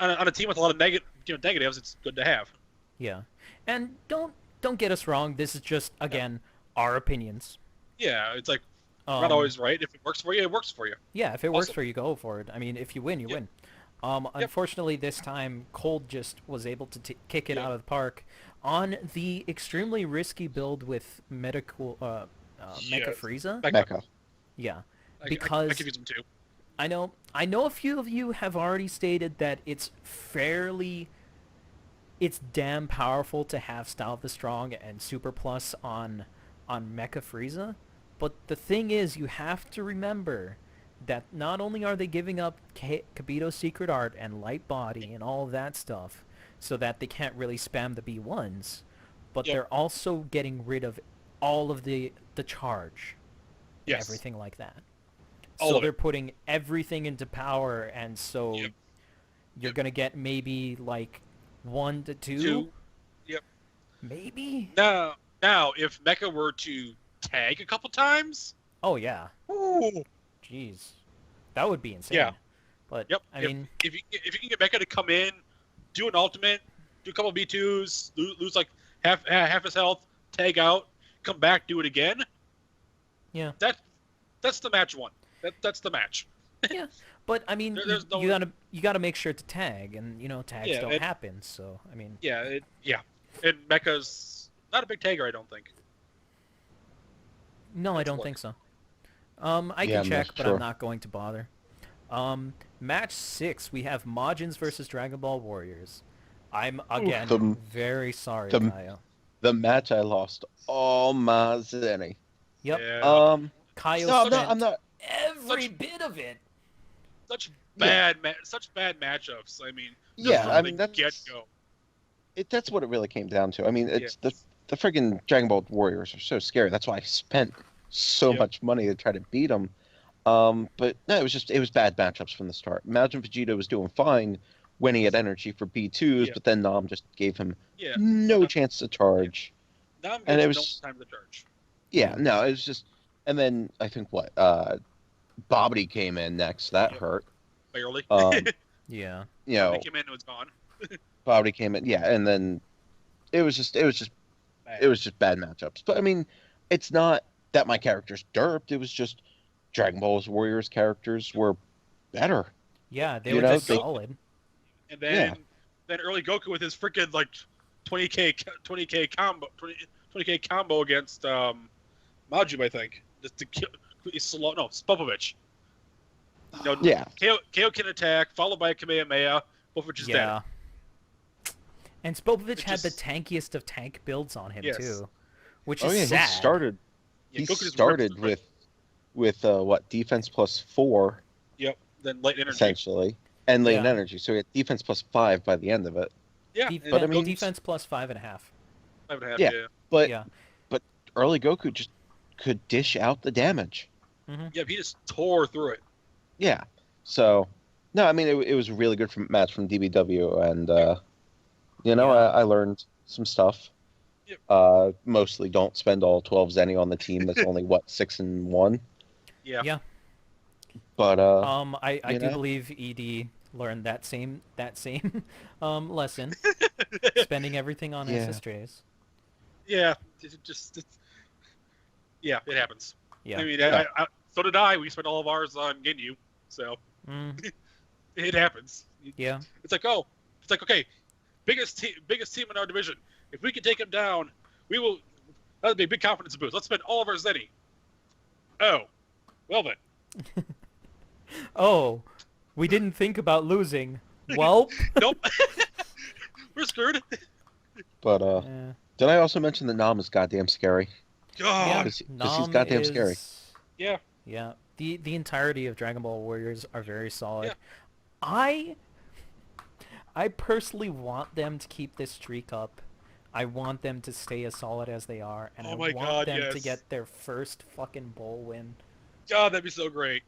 on a team with a lot of negatives, it's good to have. Yeah. And don't get us wrong, this is just, again, our opinions. Yeah, it's like Um, not always right. If it works for you, it works for you. Yeah, if it works Awesome. for you, go for it. I mean, if you win, you Yep. win. Unfortunately, this time, Cold just was able to kick it Yep. out of the park on the extremely risky build with Mecha Yes. Frieza. Mecha. Yeah, I because give you some too. I know a few of you have already stated that it's damn powerful to have Style of the Strong and Super Plus on Mecha Frieza, but the thing is, you have to remember that not only are they giving up Kabito's Secret Art and Light Body and all of that stuff, so that they can't really spam the B1s, but Yep. they're also getting rid of all of the charge, and Yes. everything like that. All So of they're it. putting everything into power, and so Yep. you're Yep. gonna get maybe like 1 to 2, Two. Yep. maybe. Now, if Mecha were to tag a couple times, Oh yeah, ooh, jeez, that would be insane. Yeah. But yep. I mean, if you can get Mecha to come in, do an ultimate, do a couple B2s, lose like half his health, tag out, come back, do it again. Yeah. That's the match one. That's the match. yeah. But I mean, There's no- you gotta make sure to tag, and tags Yeah, don't and- happen. So I mean, Yeah, And Mecha's not a big tagger, I don't think. no, I Let's don't look. think so. I Yeah, can I'm check, not but sure. I'm not going to bother. Match 6, we have Majins versus Dragon Ball Warriors. I'm again The- very sorry, the- Kaio. The match I lost all my zenny. Yep. Yeah. Kaio No, spent I'm not. every Such- bit of it. Such Yeah. such bad matchups. I mean, Yeah, from I the mean that's get-go. that's what it really came down to. I mean, it's the friggin' Dragon Ball Warriors are so scary. That's why I spent so Yep. much money to try to beat them. But no, it was bad matchups from the start. Imagine Vegeta was doing fine when he had energy for B2s, Yeah. but then Nam just gave him Yeah. no chance to charge. Now I'm And it getting was- no time to charge. Yeah, no, it was just. And then I think Bobbity came in next. That Yep. hurt. Barely. Yeah. You know, They came in, it was gone. Bobbity came in. Yeah, and then it was just bad matchups. But I mean, it's not that my characters derped. It was just Dragon Ball's Warriors characters were better. Yeah, they You were know, just they- solid. And then early Goku with his freaking like 20k combo against Majub, I think, just to kill. He's slow. No, Spopovich. You know, Yeah. KO can attack, followed by a Kamehameha, both of which is dead. Yeah. And Spopovich Which had the is- tankiest of tank builds on him Yes. too, which Oh is yeah, sad. Yeah, he Goku just started rips with what, defense +4 Yep. Then light energy. essentially, and latent Yeah. energy. So he had defense +5 by the end of it. Yeah. But I mean- defense plus 5.5. 5.5. Yeah. Yeah. But Yeah. early Goku just could dish out the damage. Yeah. He just tore through it. Yeah. So no, I mean it was a really good match from DBW, and Yeah. I learned some stuff. Yep. Mostly don't spend all 12 zenny on the team that's only, what, 6-1? Yeah. Yeah. But, I you do know? believe ED learned that same lesson, spending everything on Yeah. SSJs. Yeah. Yeah, it happens. Yeah. I mean, Yeah. so did I. We spent all of ours on Ginyu, so Mm, it happens. yeah. It's like okay, biggest team in our division. If we can take him down, we will. That'd be a big confidence boost. Let's spend all of our zenny. Oh, well then. Oh, we didn't think about losing. Welp. Nope. We're screwed. But, Yeah. did I also mention that Nam is goddamn scary? Yeah. God. Because he's Nam goddamn scary. is. Yeah. Yeah. The entirety of Dragon Ball Warriors are very solid. Yeah. I personally want them to keep this streak up. I want them to stay as solid as they are, and Oh I my want God, them to yes. get their first fucking bowl win. God, that'd be so great.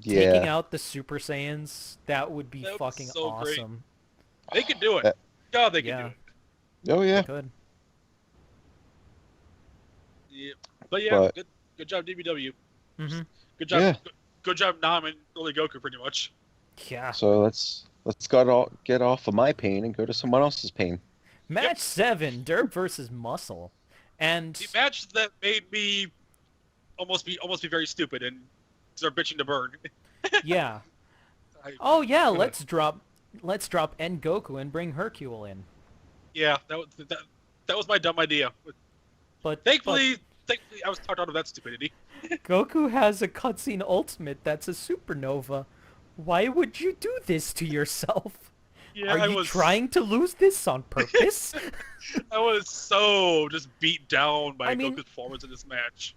Taking Yeah. out the Super Saiyans, that would be That would be fucking so great. awesome. They could do it. Uh, God, they could Yeah. do it. Oh, They yeah. could. Yeah. But yeah, But- good job DBW. Mm-hmm. Good job. Yeah. Good job Nam and early Goku, pretty much. Yeah. So let's get off of my pain and go to someone else's pain. Match 7, Derp versus Muscle. And The match that made me almost be very stupid and start bitching to burn. yeah. I- Oh yeah, ahead. let's drop N Goku and bring Hercule in. Yeah, that was my dumb idea. But Thankfully, I was talked out of that stupidity. but Goku has a cutscene ultimate that's a supernova. Why would you do this to yourself? Yeah, Are you trying to lose this on purpose? I was so just beat down by I mean- Goku's performance in this match.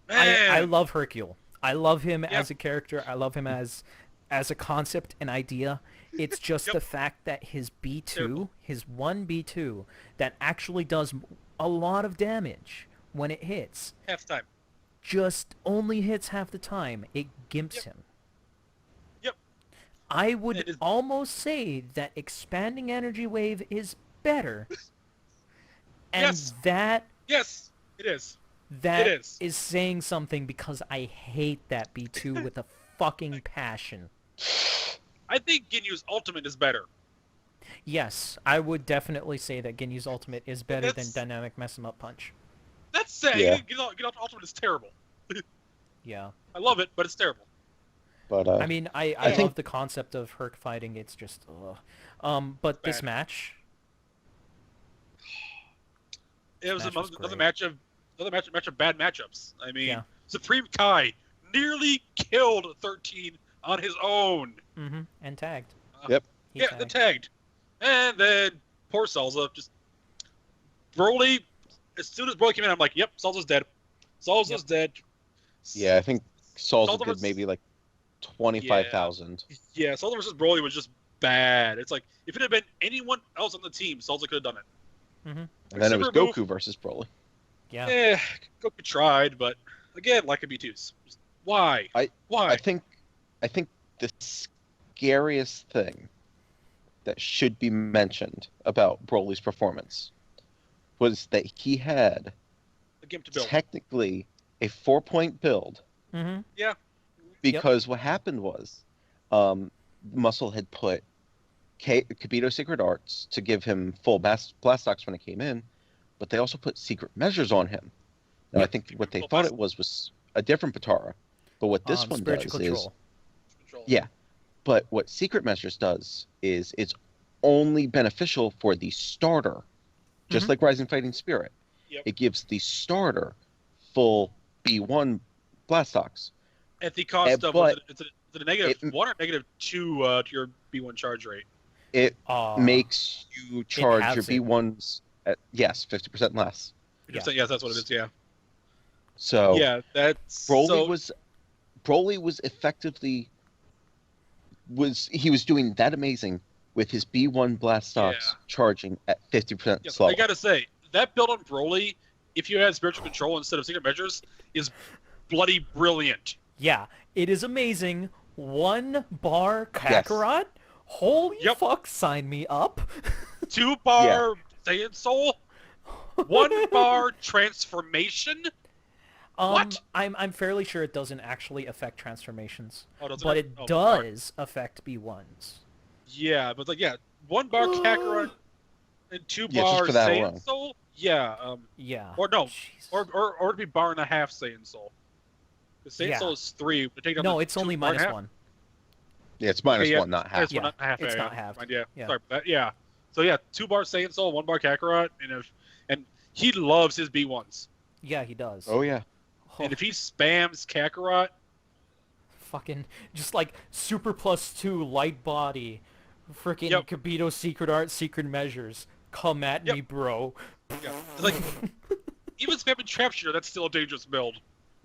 Man, I love Hercule. I love him Yeah. as a character. I love him as a concept, an idea. It's just Yep. the fact that his B2, Terrible. his one B2, that actually does a lot of damage when it hits, half time. just only hits half the time. It gimps Yep. him. Yep. I would It is- almost say that expanding energy wave is better. And Yes. that Yes, it is. that It is. is saying something because I hate that B2 with a fucking passion. I think Ginyu's ultimate is better. Yes, I would definitely say that Ginyu's ultimate is better than That's- Dynamic Mess 'em Up Punch. That's sad. Yeah. Ginyu's ultimate is terrible. Yeah. I love it, but it's terrible. But I mean, I I love think- the concept of Herc fighting. It's just, ugh. But this Bad. match, It was match was another great. match of bad matchups. I mean, Yeah. Supreme Kai nearly killed 13 on his own. and tagged. Yep. He Yeah, then tagged. And then poor Salza just Broly. As soon as Broly came in, I'm like, "Yep, Salza's dead. Salza's dead." yeah, I think Saul's Salza did was- maybe like 25,000. Yeah, Salza versus Broly was just bad. It's like if it had been anyone else on the team, Salza could have done it. And then it was Super move. Goku versus Broly. Yeah. Yeah, Goku tried, but again, like a B2s. Why? Why? I think the scariest thing that should be mentioned about Broly's performance was that he had A game to build. technically a 4-point build Mm-hmm. because what happened was Muscle had put Kibito Secret Arts to give him full Blastox when it came in, but they also put secret measures on him. Now I think what they Full thought it was a different Patara, but what this one does spiritual is control. Control. yeah, but what Secret Measures does is it's only beneficial for the starter, just Mhm. like Rising Fighting Spirit. Yep. It gives the starter full B1 Blastox. At the cost of but it's a negative it- 1 or negative 2 to your B1 charge rate. It Uh, makes you charge your halves it. B1s at, yes, 50% less. Yeah. Yes, that's what it is. Yeah. So Yeah, that's Broly so, was effectively he was doing that amazing with his B1 Blastox Yeah. charging at 50% Yes, slower. I gotta say that build on Broly, if you had spiritual control instead of secret measures, is bloody brilliant. Yeah, it is amazing. 1 bar Yes. Kakarot? Holy Yep. fuck, sign me up. 2 bar Saiyan Soul. 1 bar transformation. What? I'm fairly sure it doesn't actually affect transformations, Oh, doesn't but it? it Oh, sorry. does affect B1s. Yeah, but like 1 bar Kakarot and 2 Yeah, just bar for that Saiyan alone. Soul. Yeah, Yeah. or no, Jeez. or to be bar and a half Saiyan Soul. The Saiyan Yeah. Soul is 3. To take down No, the it's 2 only bar and a half. -1. Yeah, it's Okay, minus yeah, one, not half. it's one Yeah, and a half. it's Yeah, not yeah. halved. Mind, yeah. Yeah. Sorry about that. Yeah. So yeah, 2 bar Saiyan Soul, 1 bar Kakarot, and he loves his B1s. Yeah, he does. Oh yeah. And if he spams Kakarot, Fucking just like super +2 light body, freaking Yep. Kibito secret art, secret measures. Come at Yep. me, bro. yeah, it's like even spamming Trap Shooter, that's still a dangerous build.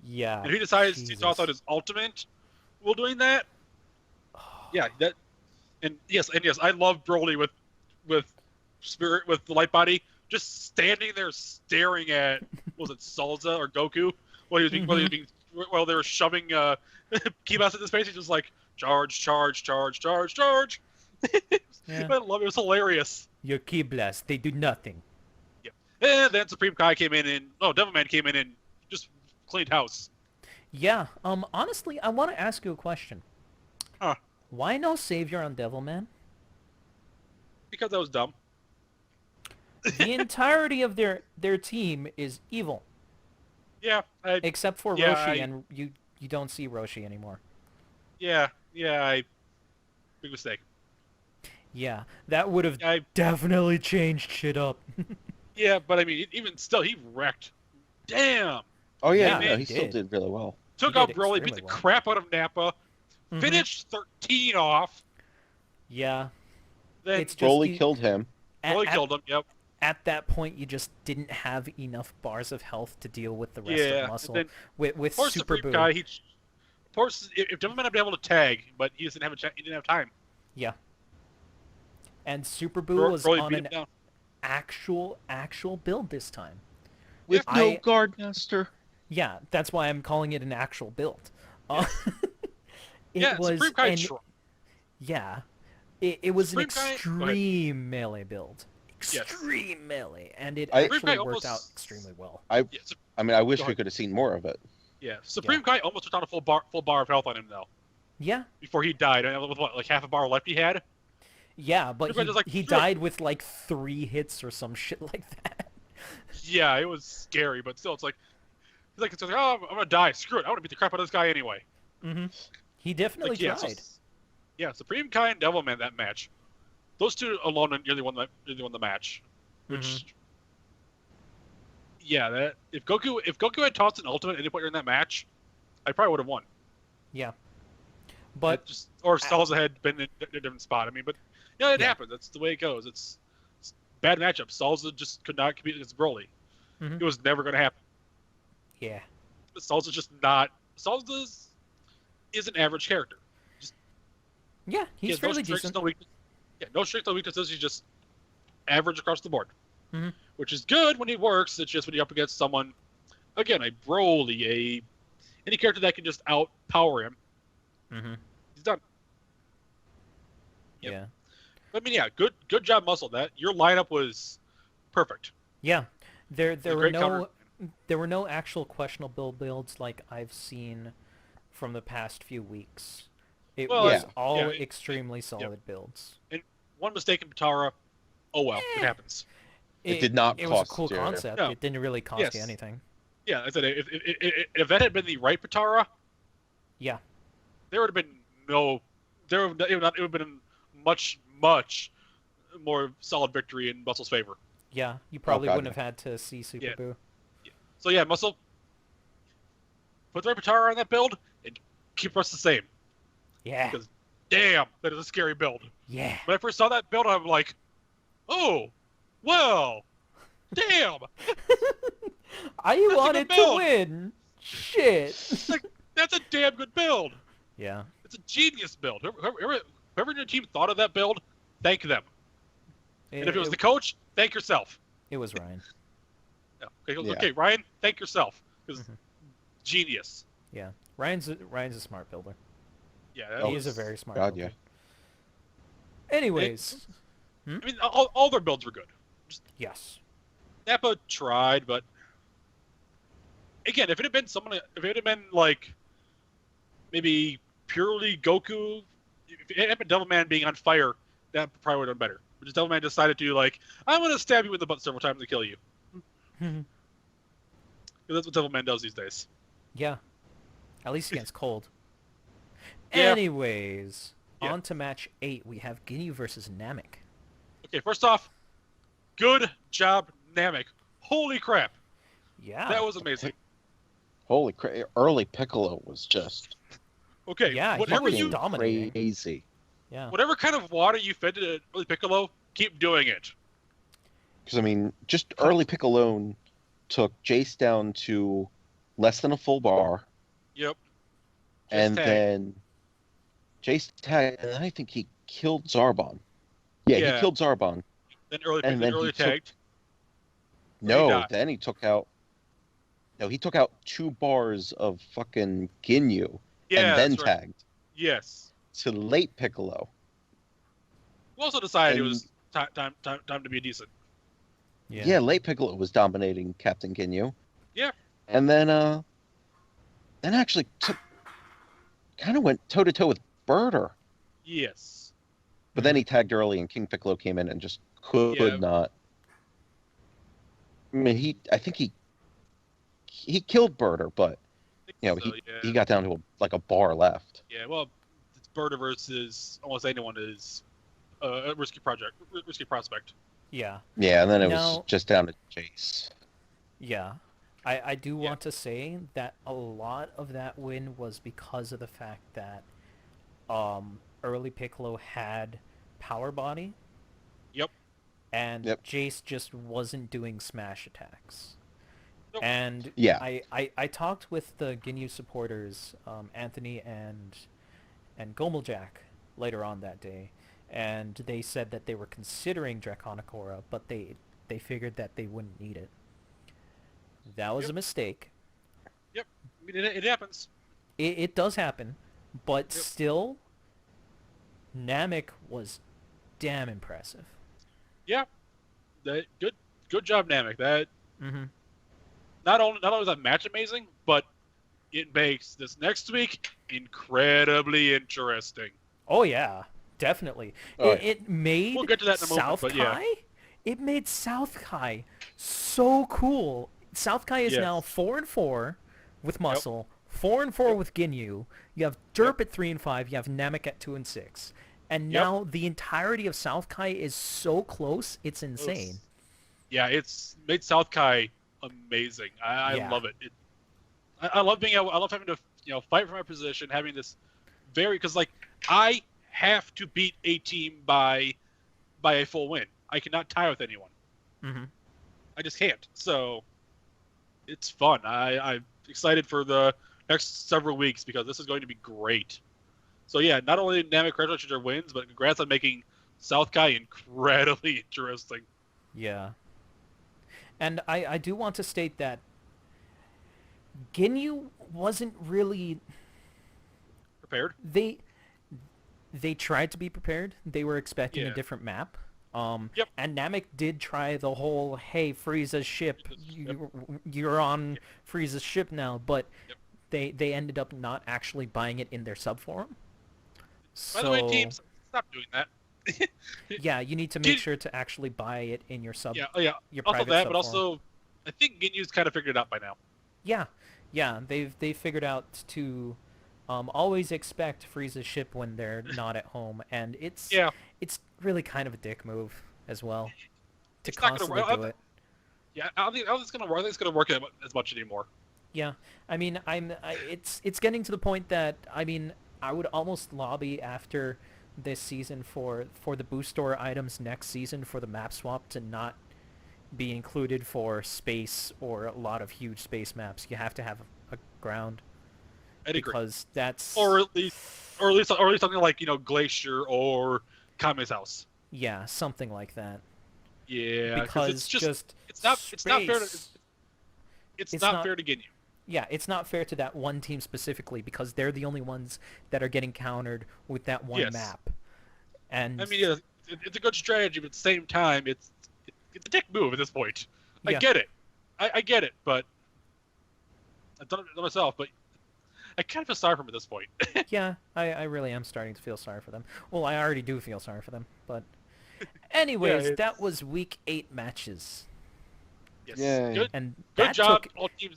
Yeah. And if he decides to Jesus. toss out his ultimate while doing that, yeah, that and yes, I love Broly with spirit with the light body just standing there staring at what was it Salza or Goku while they were shoving Kibas into space. He's just like charge. Yeah. I love it. It was hilarious. Your key blast, they do nothing. Yeah. And then Supreme Kai came in and Devilman came in and just cleaned house. Yeah. Honestly, I want to ask you a question. Huh. Why no savior on Devilman? Because that was dumb. The entirety of their team is evil, Yeah, except for Yeah, Roshi, and you don't see Roshi anymore. big mistake. Yeah, that would have I, definitely changed shit up. yeah, but I mean, even still, he wrecked. Damn. Oh yeah, Yeah, no, he he still did. did really well. Took He out did Broly, beat extremely the well. crap out of Nappa, Mhm. finished 13 off. Yeah, Then it's just Broly you- killed him. Broly killed him. Yep. At that point, you just didn't have enough bars of health to deal with the rest Yeah. of And Muscle. then With poor Super Supreme Boo. Kai, if Devilman had been able to tag, but he didn't have time. Yeah. And Super Boo was Broly on beat him an down. actual build this time. With Yeah. no I- guard master. Yeah, that's why I'm calling it an actual build. It Yeah, was Supreme Kai. yeah, it was an Supreme Kai- go ahead. extreme melee build. Yes. Extreme melee, and it I- actually Supreme Kai worked out almost- extremely well. Yeah, I mean, I wish Go we ahead. could have seen more of it. yeah. Supreme Kai almost took down a full bar of health on him though Yeah, before he died. And with what, like half a bar left he had. yeah, but Supreme Kai just like, he "Sure." died with like 3 hits or some shit like that. Yeah, it was scary, but still, it's like oh, I'm gonna die. Screw it. I want to beat the crap out of this guy anyway. Mm-hmm. He definitely Like, yeah, tried. yeah, Supreme Kai and Devilman that match. Those two alone nearly won the match. Which, Mm-hmm. yeah, that if Goku had tossed an ultimate at any point during that match, I probably would have won. Yeah, but Or Salza had been in a different spot. I mean, but yeah, it Yeah. happens. That's the way it goes. It's bad matchup. Salza just could not compete against Broly. Mhm. It was never going to happen. yeah, Salza's just not. Salza is an average character. yeah, He he's has no fairly strengths, decent. no weakness. Yeah, no strengths, no weaknesses. He's just average across the board, Mhm. which is good when he works. It's just when you're up against someone, again, a Broly, any character that can just outpower him, Mm-hmm. he's done. Yeah, I mean, yeah, good job, Muscle. That your lineup was perfect. yeah. There It was a were great no counter. there were no actual questionable builds like I've seen from the past few weeks. It Well, was yeah. all Yeah, extremely solid builds. One mistake in Patara. Oh well, it happens. It did not It was a cost cool zero. concept. No. It didn't really cost you Yes. anything. Yeah, I said if that had been the right Patara, Yeah. there would have been no. It would have been a much more solid victory in Muscle's favor. Yeah, you probably God, wouldn't have had to see Super Yeah. Boo. So yeah, Muscle, put the right Patara on that build and keep us the same. Yeah. Because damn, that is a scary build. Yeah. When I first saw that build, I'm like, oh, well, damn. I a wanted good to build. win. Shit. That's a damn good build. Yeah. It's a genius build. Whoever in your team thought of that build, thank them. And if it was the coach, thank yourself. it was Ryan. Yeah. Okay, Yeah. okay, Ryan, thank yourself. Because Mhm. genius. Yeah. Ryan's a smart builder. Yeah, Oh, He is a very smart God, builder. yeah. Anyways, I mean, all their builds were good. yes. Nappa tried, but again, if it had been like maybe purely Goku, if it had been Devilman being on fire, that probably would have been better. But just Devilman decided to like, I'm gonna stab you in the butt several times to kill you. Because that's what Devilman does these days. Yeah. At least against cold. Yeah. Anyways, Yeah. on to match 8. We have Ginyu versus Namek. Okay, first off, good job, Namek. Holy crap, Yeah. that was amazing. Holy crap! Early Piccolo was just Okay, Yeah, he whatever was you, dominating. crazy. Yeah. whatever kind of water you fed to early Piccolo, keep doing it. Because I mean, just early Piccolo took Jace down to less than a full bar, Yep. and tag. then Jace tagged, and I think he killed Zarbon. Yeah, Yeah. he killed Zarbon. Then early, And then he tagged. No, died. then he took out. No, he took out 2 bars of fucking Ginyu, Yeah, and then that's right. tagged Yes. to late Piccolo. We also decided it And- was time to be decent. Yeah. late Piccolo was dominating Captain Ginyu. Yeah. And then actually kind of went toe to toe with Birder. Yes. But then he tagged early, and King Piccolo came in and just could Yeah. not. I mean, I think he killed Birder, but So, he got down to like a bar left. Yeah. Well, it's Birda versus almost anyone is a risky prospect. Yeah. Yeah, and then it Now- was just down to Jace. Yeah. I do Yeah. want to say that a lot of that win was because of the fact that early Piccolo had power body. Yep. And Yep. Jace just wasn't doing smash attacks. Nope. And Yeah. I talked with the Ginyu supporters, Anthony and Gomeljack later on that day, and they said that they were considering Draconic Aura, but they figured that they wouldn't need it. That was Yep. a mistake. I mean, it happens. It does happen, but Yep. still, Namek was damn impressive. Yeah. Good job, Namek. That Mm-hmm. not only was that match amazing, but it makes this next week incredibly interesting. Oh yeah, definitely. Oh, It made We'll get to that in a moment, South but yeah. Kai. It made South Kai so cool. South Kai is Yes. now 4-4 with Muscle, 4-4 Yep. with Ginyu. You have Derp at 3-5. You have Namek at 2-6. And Yep. now the entirety of South Kai is so close, it's insane. Yeah, it's made South Kai amazing. I Yeah. love it. I love I love having to fight for my position, having this because like I have to beat a team by a full win. I cannot tie with anyone. Mm-hmm. I just can't. So it's fun. I'm excited for the next several weeks because this is going to be great. So yeah, not only did Namek congratulations their wins, but congrats on making South Kai incredibly interesting. Yeah. And I do want to state that Ginyu wasn't really... Prepared? They tried to be prepared. They were expecting a Yeah. different map. Yep. And Namek did try the whole, hey, Frieza's ship, you're on Frieza's ship now, but Yep. they ended up not actually buying it in their subforum. By the way, teams, stop doing that. Yeah, you need to make sure to actually buy it in your Yeah. your Also private that, but subforum. also I think Ginyu's kind of figured it out by now. Yeah, they've figured out to always expect Frieza's ship when they're not at home, and it's really kind of a dick move as well to It's not gonna constantly work. do it. Yeah, I don't think it's gonna work. I think it's gonna work as much anymore. Yeah, I mean, it's getting to the point that I mean, I would almost lobby after this season for the boost store items next season for the map swap to not be included for space or a lot of huge space maps. You have to have a ground I'd agree. because that's Or at least something like Glacier or Kame's house. yeah, something like that. Yeah, Because it's just it's not fair to space- it's it's not not- fair to Ginyu. Yeah, it's not fair to that one team specifically because they're the only ones that are getting countered with that one Yes. map. And I mean, yeah, it's a good strategy, but at the same time, it's a dick move at this point. I Yeah. get it. I get it, but I've done it myself. But I kind of feel sorry for him at this point. Yeah, I really am starting to feel sorry for them. Well, I already do feel sorry for them, but anyways, Yeah, that was week 8 matches. Yes. Yay. Good. And Good that job, took all teams.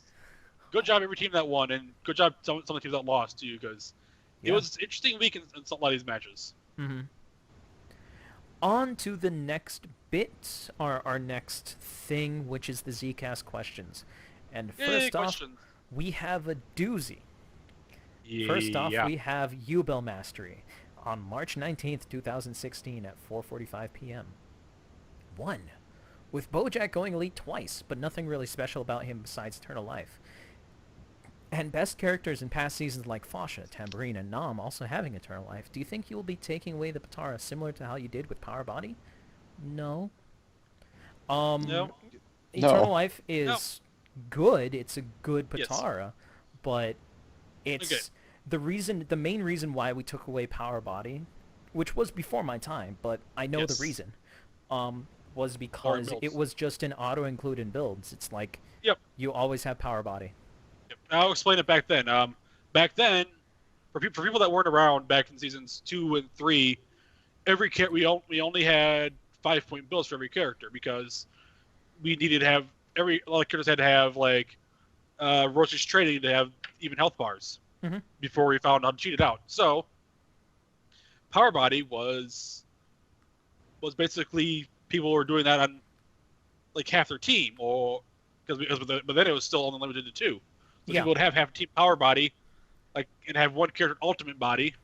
Good job, every team that won, and good job some of the teams that lost too, because it yeah. was an interesting week in a lot of these matches. On to the next bit, our next thing, which is the Zcast questions. And Yay, first off, questions. we have a doozy. Yeah. First off, we have U-Bill Mastery on March 19th, 2016 at 4:45 p.m. 1. With Bojack going elite twice, but nothing really special about him besides Eternal Life. And best characters in past seasons like Fasha, Tambourine, and Nam also having Eternal Life, do you think you will be taking away the Patara similar to how you did with Power Body? No. No. Eternal No. Life is good. It's a good Yes. Patara, but it's Okay. the main reason why we took away Power Body, which was before my time, but I know the Yes. reason, was because builds. it was just an auto-include in builds. It's like Yep. you always have Power Body. Yep. I'll explain it back then. Back then, for people that weren't around back in seasons 2 and 3, we only had 5-point builds for every character because we needed to have a lot of characters had to have like Roach's training to have even health bars before we found how to cheat it out. So Power Body was basically people were doing that on like half their team, or but then it was still only limited to 2. So Yeah. people would have half a team Power Body, like, and have one character Ultimate Body.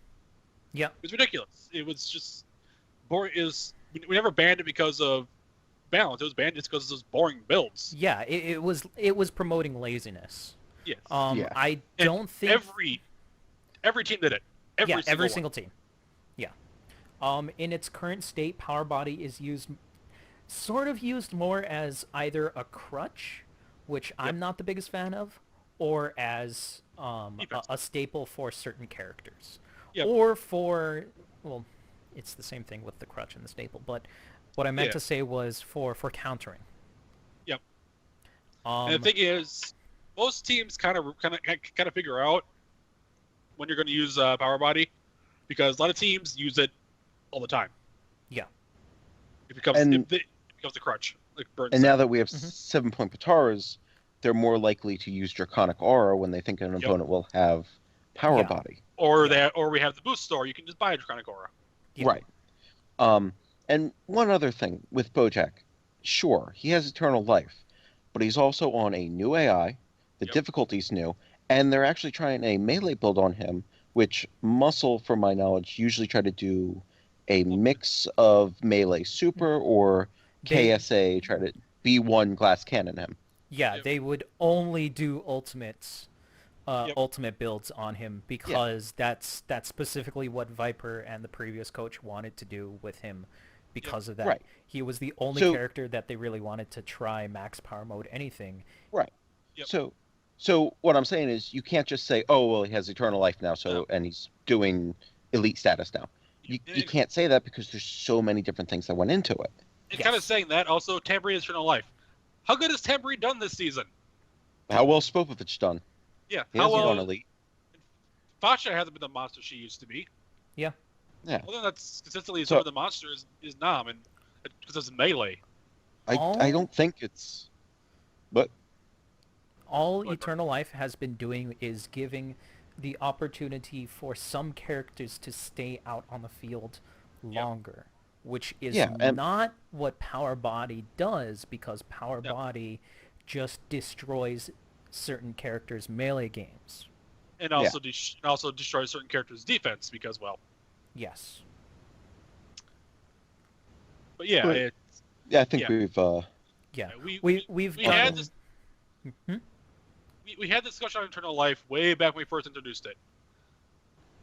Yeah. It was ridiculous. It was just boring. We never banned it because of balance. It was banned just because of those boring builds. Yeah, it was promoting laziness. Yes. Yeah. I And don't think every team did it. every one. single team. Yeah. In its current state, Power Body is sort of used more as either a crutch, which I'm not the biggest fan of, or as a staple for certain characters. Yep. Or for, well, it's the same thing with the crutch and the staple, but what I meant Yeah. to say was for countering. Yep. And the thing is, most teams kind of figure out when you're going to use Power Body, because a lot of teams use it all the time. Yeah. It becomes a crutch, like Burns And said. now that we have 7-point Pataras, they're more likely to use Draconic Aura when they think an opponent will have Power Yeah. Body. or we have the boost store. You can just buy a Draconic Aura. Yeah. Right. And one other thing with Bojack. Sure, he has Eternal Life, but he's also on a new AI, the Yep. difficulty's new, and they're actually trying a melee build on him, which Muscle, from my knowledge, usually try to do a mix of melee super or They- KSA, try to B1 glass cannon him. Yeah, Yep. they would only do ultimate Yep. ultimate builds on him because that's specifically what Viper and the previous coach wanted to do with him because of that. Right. He was the only So- character that they really wanted to try max power mode anything. Right. Yep. So what I'm saying is you can't just say, oh, well, he has Eternal Life now, No. and he's doing elite status now. You can't say that because there's so many different things that went into it. And kind of Yes. saying that, also, Tambourine is Eternal Life. How good has Tambourine done this season? How well Spopovich done? Yeah. He How hasn't well? gone elite. Fasha hasn't been the monster she used to be. Yeah. Well, then that's consistently So- some of the monsters is Nam, and because it's melee. I don't think it's... But All But- Eternal Life has been doing is giving the opportunity for some characters to stay out on the field longer, which is Yeah, and- not what Power Body does, because Power No. Body just destroys certain characters' melee games. And also, also destroys certain characters' defense because, well, Yes. but yeah, But- yeah, I think Yeah. we've... Yeah. we've We've we had gotten... this Mhm. we had this discussion on Eternal Life way back when we first introduced it,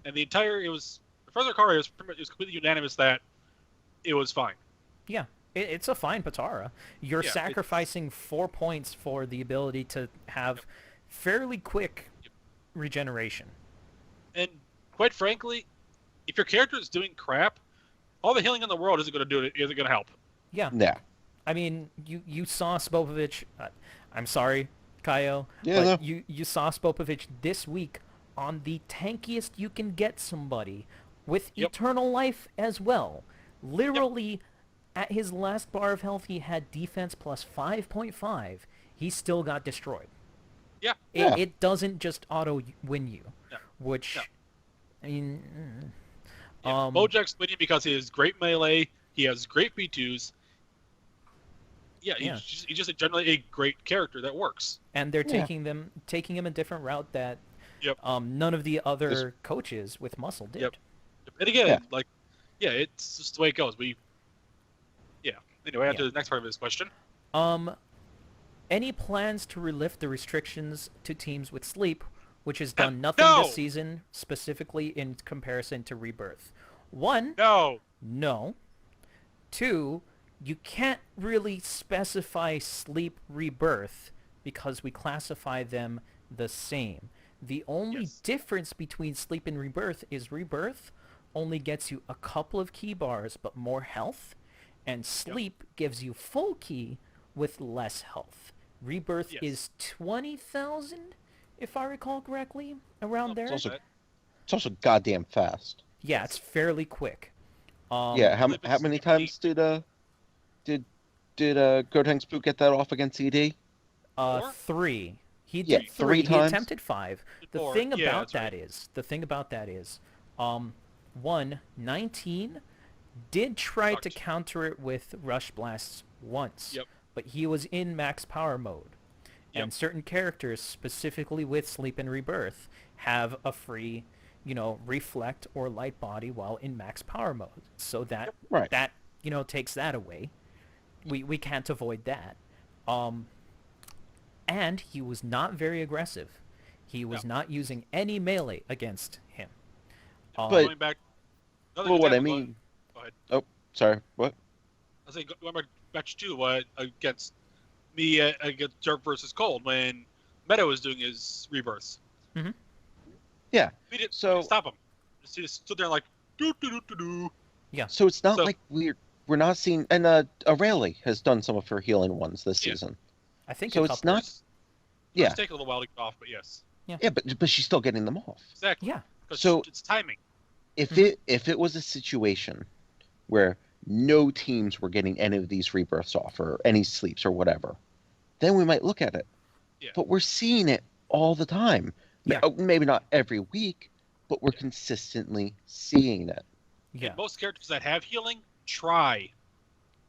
and the further Kari was completely unanimous that it was fine. Yeah. It's a fine Patara. You're Yeah, sacrificing 4 points for the ability to have fairly quick regeneration. And quite frankly, if your character is doing crap, all the healing in the world isn't going to do it. Isn't going to help. Yeah. Yeah. I mean, you saw Spopovich. I'm sorry, Kaio, Yeah, but no. you saw Spopovich this week on the tankiest you can get somebody with Yep. eternal life as well. Yep. Literally, at his last bar of health, he had defense plus 5.5. He still got destroyed. Yeah. It, Yeah. it doesn't just auto win you, No. which, No. I mean, Yeah. Bojack's winning because he has great melee. He has great B2s. Yeah, Yeah. he's just generally a great character that works. and they're Yeah. taking him a different route that Yep. none of the other coaches with muscle did. Yep. And again, Yeah. like, yeah, it's just the way it goes. Yeah. Anyway, on Yeah. to the next part of this question. Any plans to relift the restrictions to teams with sleep, which has done nothing No! this season, specifically in comparison to Rebirth? One, No. no. Two, you can't really specify Sleep Rebirth because we classify them the same. The only Yes. difference between Sleep and Rebirth is Rebirth only gets you a couple of key bars but more health, and Sleep gives you full key with less health. Rebirth Yes. is 20,000, if I recall correctly, around there. It's also goddamn fast. Yeah, it's fairly quick. Yeah, how Sleep how is many typically- times did Gotenks Boot get that off against ED? Four? 3. He Yeah, did 3. three He times. attempted 5. The Four. thing Yeah, about that's that is, um, 19 did try to Sucked. counter it with Rush Blasts once. Yep. But he was in max power mode. And Yep. certain characters, specifically with Sleep and Rebirth, have a free, reflect or light body while in max power mode. So that Right. takes that away. We can't avoid that. And he was not very aggressive. He was No. not using any melee against him. But- Going back. another Well, what I example, mean. Go ahead. Oh, sorry. What? I was saying, going back to what against me against Jerk versus Cold when Meta was doing his rebirths. Yeah. We didn't So- stop him. He just stood there like do do do do do. So it's not So- like we're not seeing, and Aurelie has done some of her healing ones this Yeah. season. I think So a it's couple. not- It's Yeah. take a little while to get off, but yes, Yeah, but she's still getting them off. exactly. Yeah. Because So- it's timing. If Mhm. it was a situation where no teams were getting any of these rebirths off or any sleeps or whatever, then we might look at it. Yeah. But we're seeing it all the time. Yeah. Maybe not every week, but we're consistently seeing it. Yeah. And most characters that have healing try.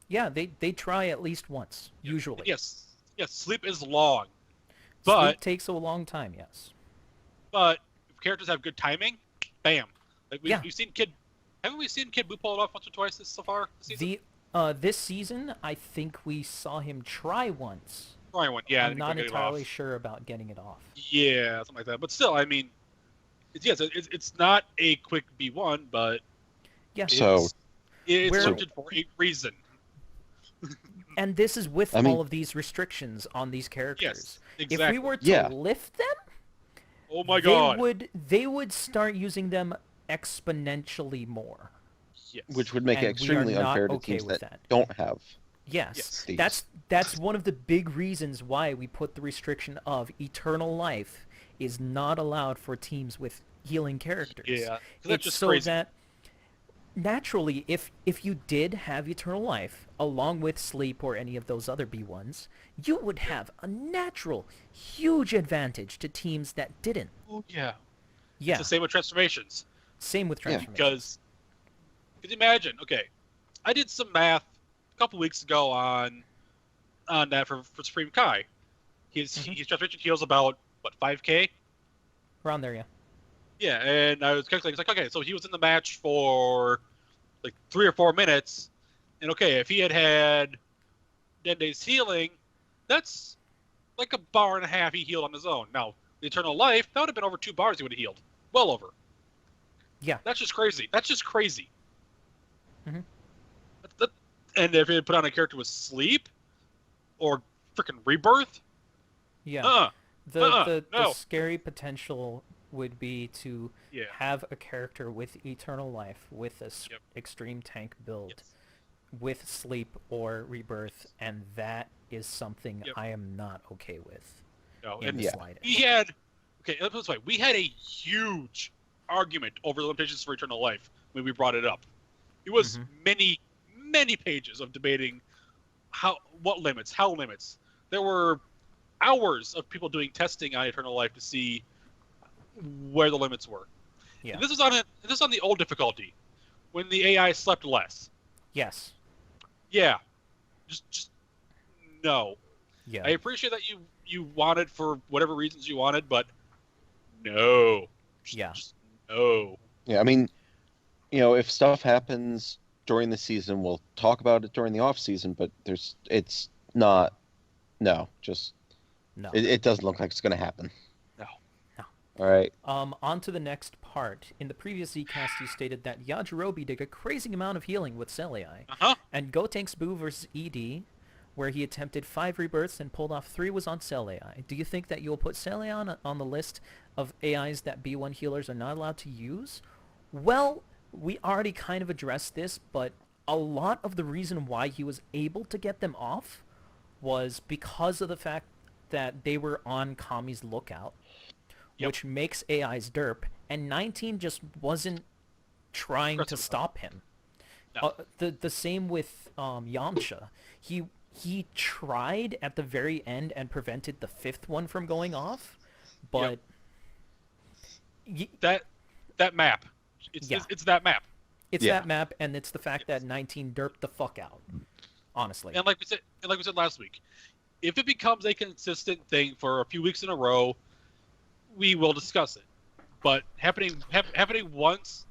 Yeah, they try at least once, And usually. yes, sleep is long, Sleep but takes a long time, yes. if characters have good timing, bam. Like Yeah. we've seen haven't we seen Kid Buu pull it off once or twice so far this season? This season, I think we saw him try once. Trying one, yeah. I I'm think not we'll get it entirely off. sure about getting it off. Yeah, something like that. But still, I mean, it's not a quick B1, but Yeah. So- it's Where- scripted for a reason. And this is with I mean- all of these restrictions on these characters. Yes, If exactly. we were to Yeah. lift them, Oh my god. they would start using them exponentially more. Yes. Which would make And it we are extremely not unfair to okay teams with that that. don't have. Yes, Yes. These. that's one of the big reasons why we put the restriction of eternal life is not allowed for teams with healing characters. Yeah, 'cause that's It's just so crazy. that naturally, if you did have eternal life along with sleep or any of those other B1s, you would have a natural, huge advantage to teams that didn't. Oh, yeah. Yeah, It's the same with transformations. same with Yeah. transformation. Because imagine, okay, I did some math a couple weeks ago on that for Supreme Kai. His transformation heals about what 5K. Around there, yeah. Yeah, and I was calculating. It's like, okay, so he was in the match for like 3 or 4 minutes, and okay, if he had 10 days healing, that's like a bar and a half he healed on his own. Now, the Eternal Life, that would have been over 2 bars he would have healed. Well over. Yeah. That's just crazy. That's just crazy. Mhm. And if he had put on a character with Sleep or freaking Rebirth, Yeah. The no. scary potential would be to yeah. have a character with eternal life with a Yep. extreme tank build. Yes. with sleep or rebirth, and that is something Yep. I am not okay with No, in and the Yeah. slightest. we had okay. Let's put it this way: we had a huge argument over the limitations for eternal life when we brought it up. It was Mhm. many pages of debating what limits, how limits. There were hours of people doing testing on eternal life to see where the limits were. Yeah. And this is on the old difficulty when the AI slept less. Yes. Yeah, just no. Yeah. I appreciate that you wanted for whatever reasons you wanted, but no. Yeah. Just no. Yeah, I mean, if stuff happens during the season, we'll talk about it during the off season, but it's not, no, just, No. it doesn't look like it's going to happen. No. No. All right. On to the next part. In the previous Zcast, you stated that Yajirobe did a crazy amount of healing with Cell AI, Uh-huh. and Gotenks Boo versus ED, where he attempted 5 rebirths and pulled off 3, was on Cell AI. Do you think that you'll put Cell AI on the list of AIs that B1 healers are not allowed to use? Well, we already kind of addressed this, but a lot of the reason why he was able to get them off was because of the fact that they were on Kami's lookout, Yep. which makes AIs derp, and 19 just wasn't trying to Aggressive enough. stop him. No. The same with Yamcha. He tried at the very end and prevented the 5th one from going off, but That map. It's Yeah. it's that map. it's Yeah. that map, and it's the fact that 19 derped the fuck out. Honestly. And like we said last week, if it becomes a consistent thing for a few weeks in a row, we will discuss it. But happening once,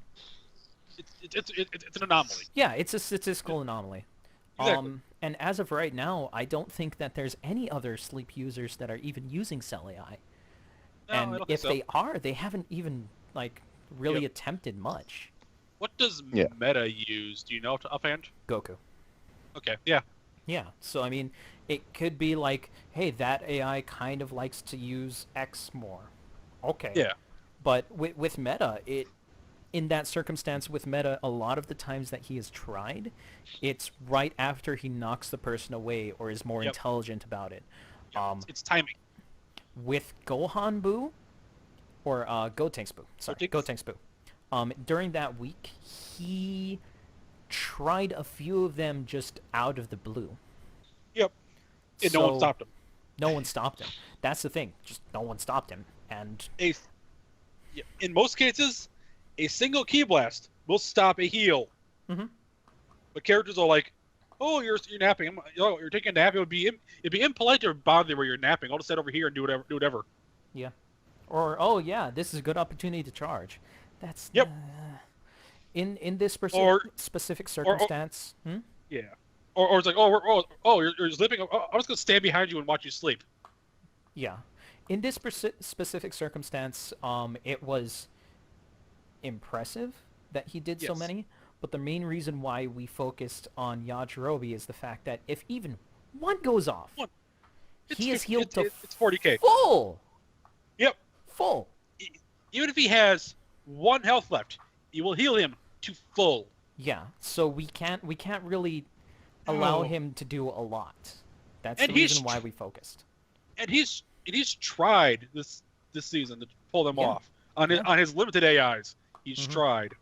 it's an anomaly. Yeah, it's a statistical anomaly. Exactly. And as of right now, I don't think that there's any other sleep users that are even using Cell AI. No, I And don't think if so. they are, they haven't even really Yep. attempted much. What does Yeah. Meta use? Do you know offhand? Goku. Okay, yeah. Yeah, so I mean, it could be like, hey, that AI kind of likes to use X more. Okay. Yeah. But with Meta, in that circumstance with Meta, a lot of the times that he has tried, it's right after he knocks the person away or is more Yep. intelligent about it. Yeah, it's timing. With Gohan Boo, or Gotenks Boo, sorry, Gotenks Boo, during that week, he tried a few of them just out of the blue. Yep. And no one So- stopped him. No one stopped him. That's the thing. Just no one stopped him. And In most cases, a single key blast will stop a heal. Mhm. But characters are like, "Oh, you're napping. You're taking a nap. It'd be impolite to bother you where you're napping. I'll just sit over here and do whatever." yeah. Or oh yeah, this is a good opportunity to charge. That's Yep. in this Or- specific circumstance. Yeah. Or it's like, you're sleeping. Oh, I'm just gonna stand behind you and watch you sleep. Yeah. In this specific circumstance, it was impressive that he did so Yes. many, but the main reason why we focused on Yajirobe is the fact that if even one goes off, One. he is healed to It's 40k. full. Yep. Full. Even if he has 1 health left, you will heal him to full. Yeah. So we can't really allow No. him to do a lot. That's And the he's reason why we focused. And he's tried this season to pull them Yeah. off on Yeah. his limited AIs. He's Mhm. tried.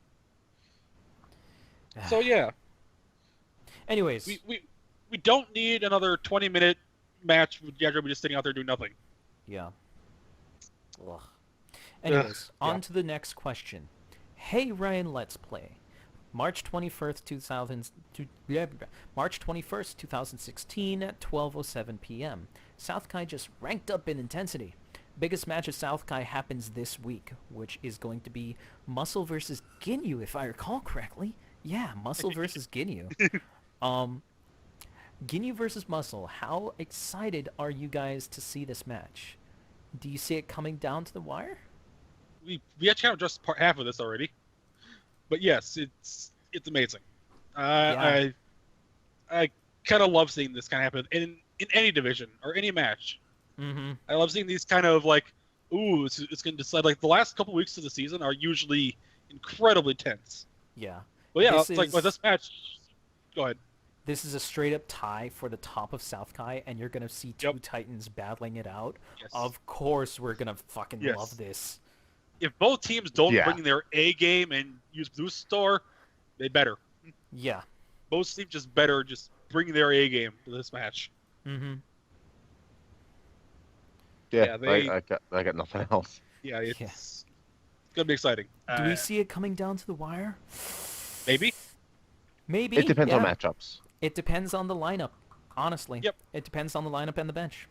So yeah, Anyways, we don't need another 20-minute match with Yajirobe just sitting out there doing nothing. yeah. Ugh. Anyways, yeah. on to the next question. Hey Ryan, let's play. March 21st, 2016 at 12:07 p.m. South Kai just ranked up in intensity. Biggest match of South Kai happens this week, which is going to be Muscle versus Ginyu, if I recall correctly. Yeah, Muscle versus Ginyu. Ginyu versus Muscle. How excited are you guys to see this match? Do you see it coming down to the wire? We actually kind of addressed half of this already, but yes, it's amazing. Yeah. I kind of love seeing this kind of happen in any division or any match. Mm-hmm. I love seeing these kind of like, ooh, it's going to decide. Like the last couple weeks of the season are usually incredibly tense. Yeah. Well, yeah, This it's like is- with this match. Go ahead. this is a straight up tie for the top of South Kai, and you're gonna see two Yep. Titans battling it out. Yes. Of course, we're gonna fucking Yes. love this. If both teams don't Yeah. bring their A game and use Blue Star, they better. Yeah. Both teams just better just bring their A game to this match. Mm-hmm. Yeah, they- I got nothing else. Yeah, it's gonna be exciting. Do we see it coming down to the wire? Maybe. Maybe. It depends on yeah. matchups. It depends on the lineup. Honestly. Yep. It depends on the lineup and the bench.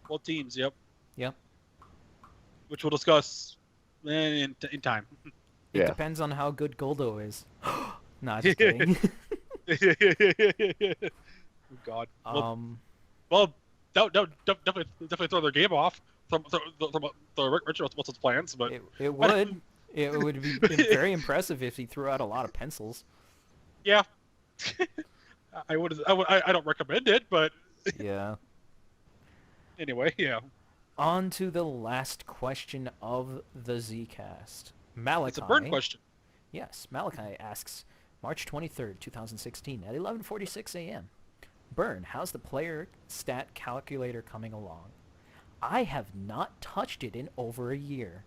Both teams? Yep. Yep. Which we'll discuss in time. It Yeah. depends on how good Goldo is. Nah, just kidding. Oh, God. Well, definitely throw their game off from the Richard's plans, but it would. It would be very impressive if he threw out a lot of pencils. yeah, I don't recommend it, but Yeah. anyway, yeah, On to the last question of the Zcast. Malachi. it's a burn question. Yes, Malachi asks, March 23rd, 2016, at 11:46 a.m. Burn, how's the player stat calculator coming along? I have not touched it in over a year.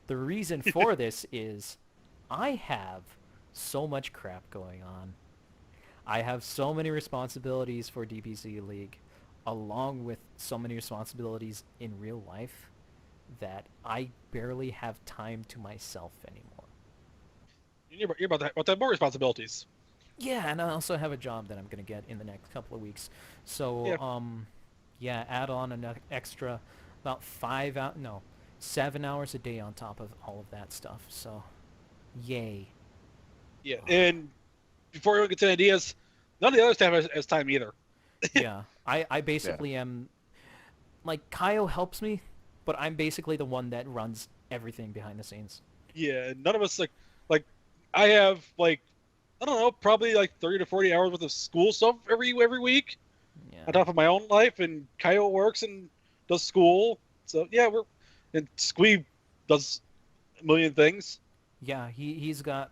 The reason for this is I have so much crap going on. I have so many responsibilities for DBZ League, along with so many responsibilities in real life, that I barely have time to myself anymore. You're about to have more responsibilities. Yeah, and I also have a job that I'm going to get in the next couple of weeks. So, yeah, add on an extra about 7 hours a day on top of all of that stuff. So, yay. Yeah, and before everyone gets any ideas, none of the other staff has time either. Yeah, I basically am, like, Kyle helps me, but I'm basically the one that runs everything behind the scenes. Yeah, none of us like I have like I don't know, probably like 30 to 40 hours worth of school stuff every week Yeah. on top of my own life, and Kyle works and does school. So yeah, and Squee does a million things. Yeah, he's got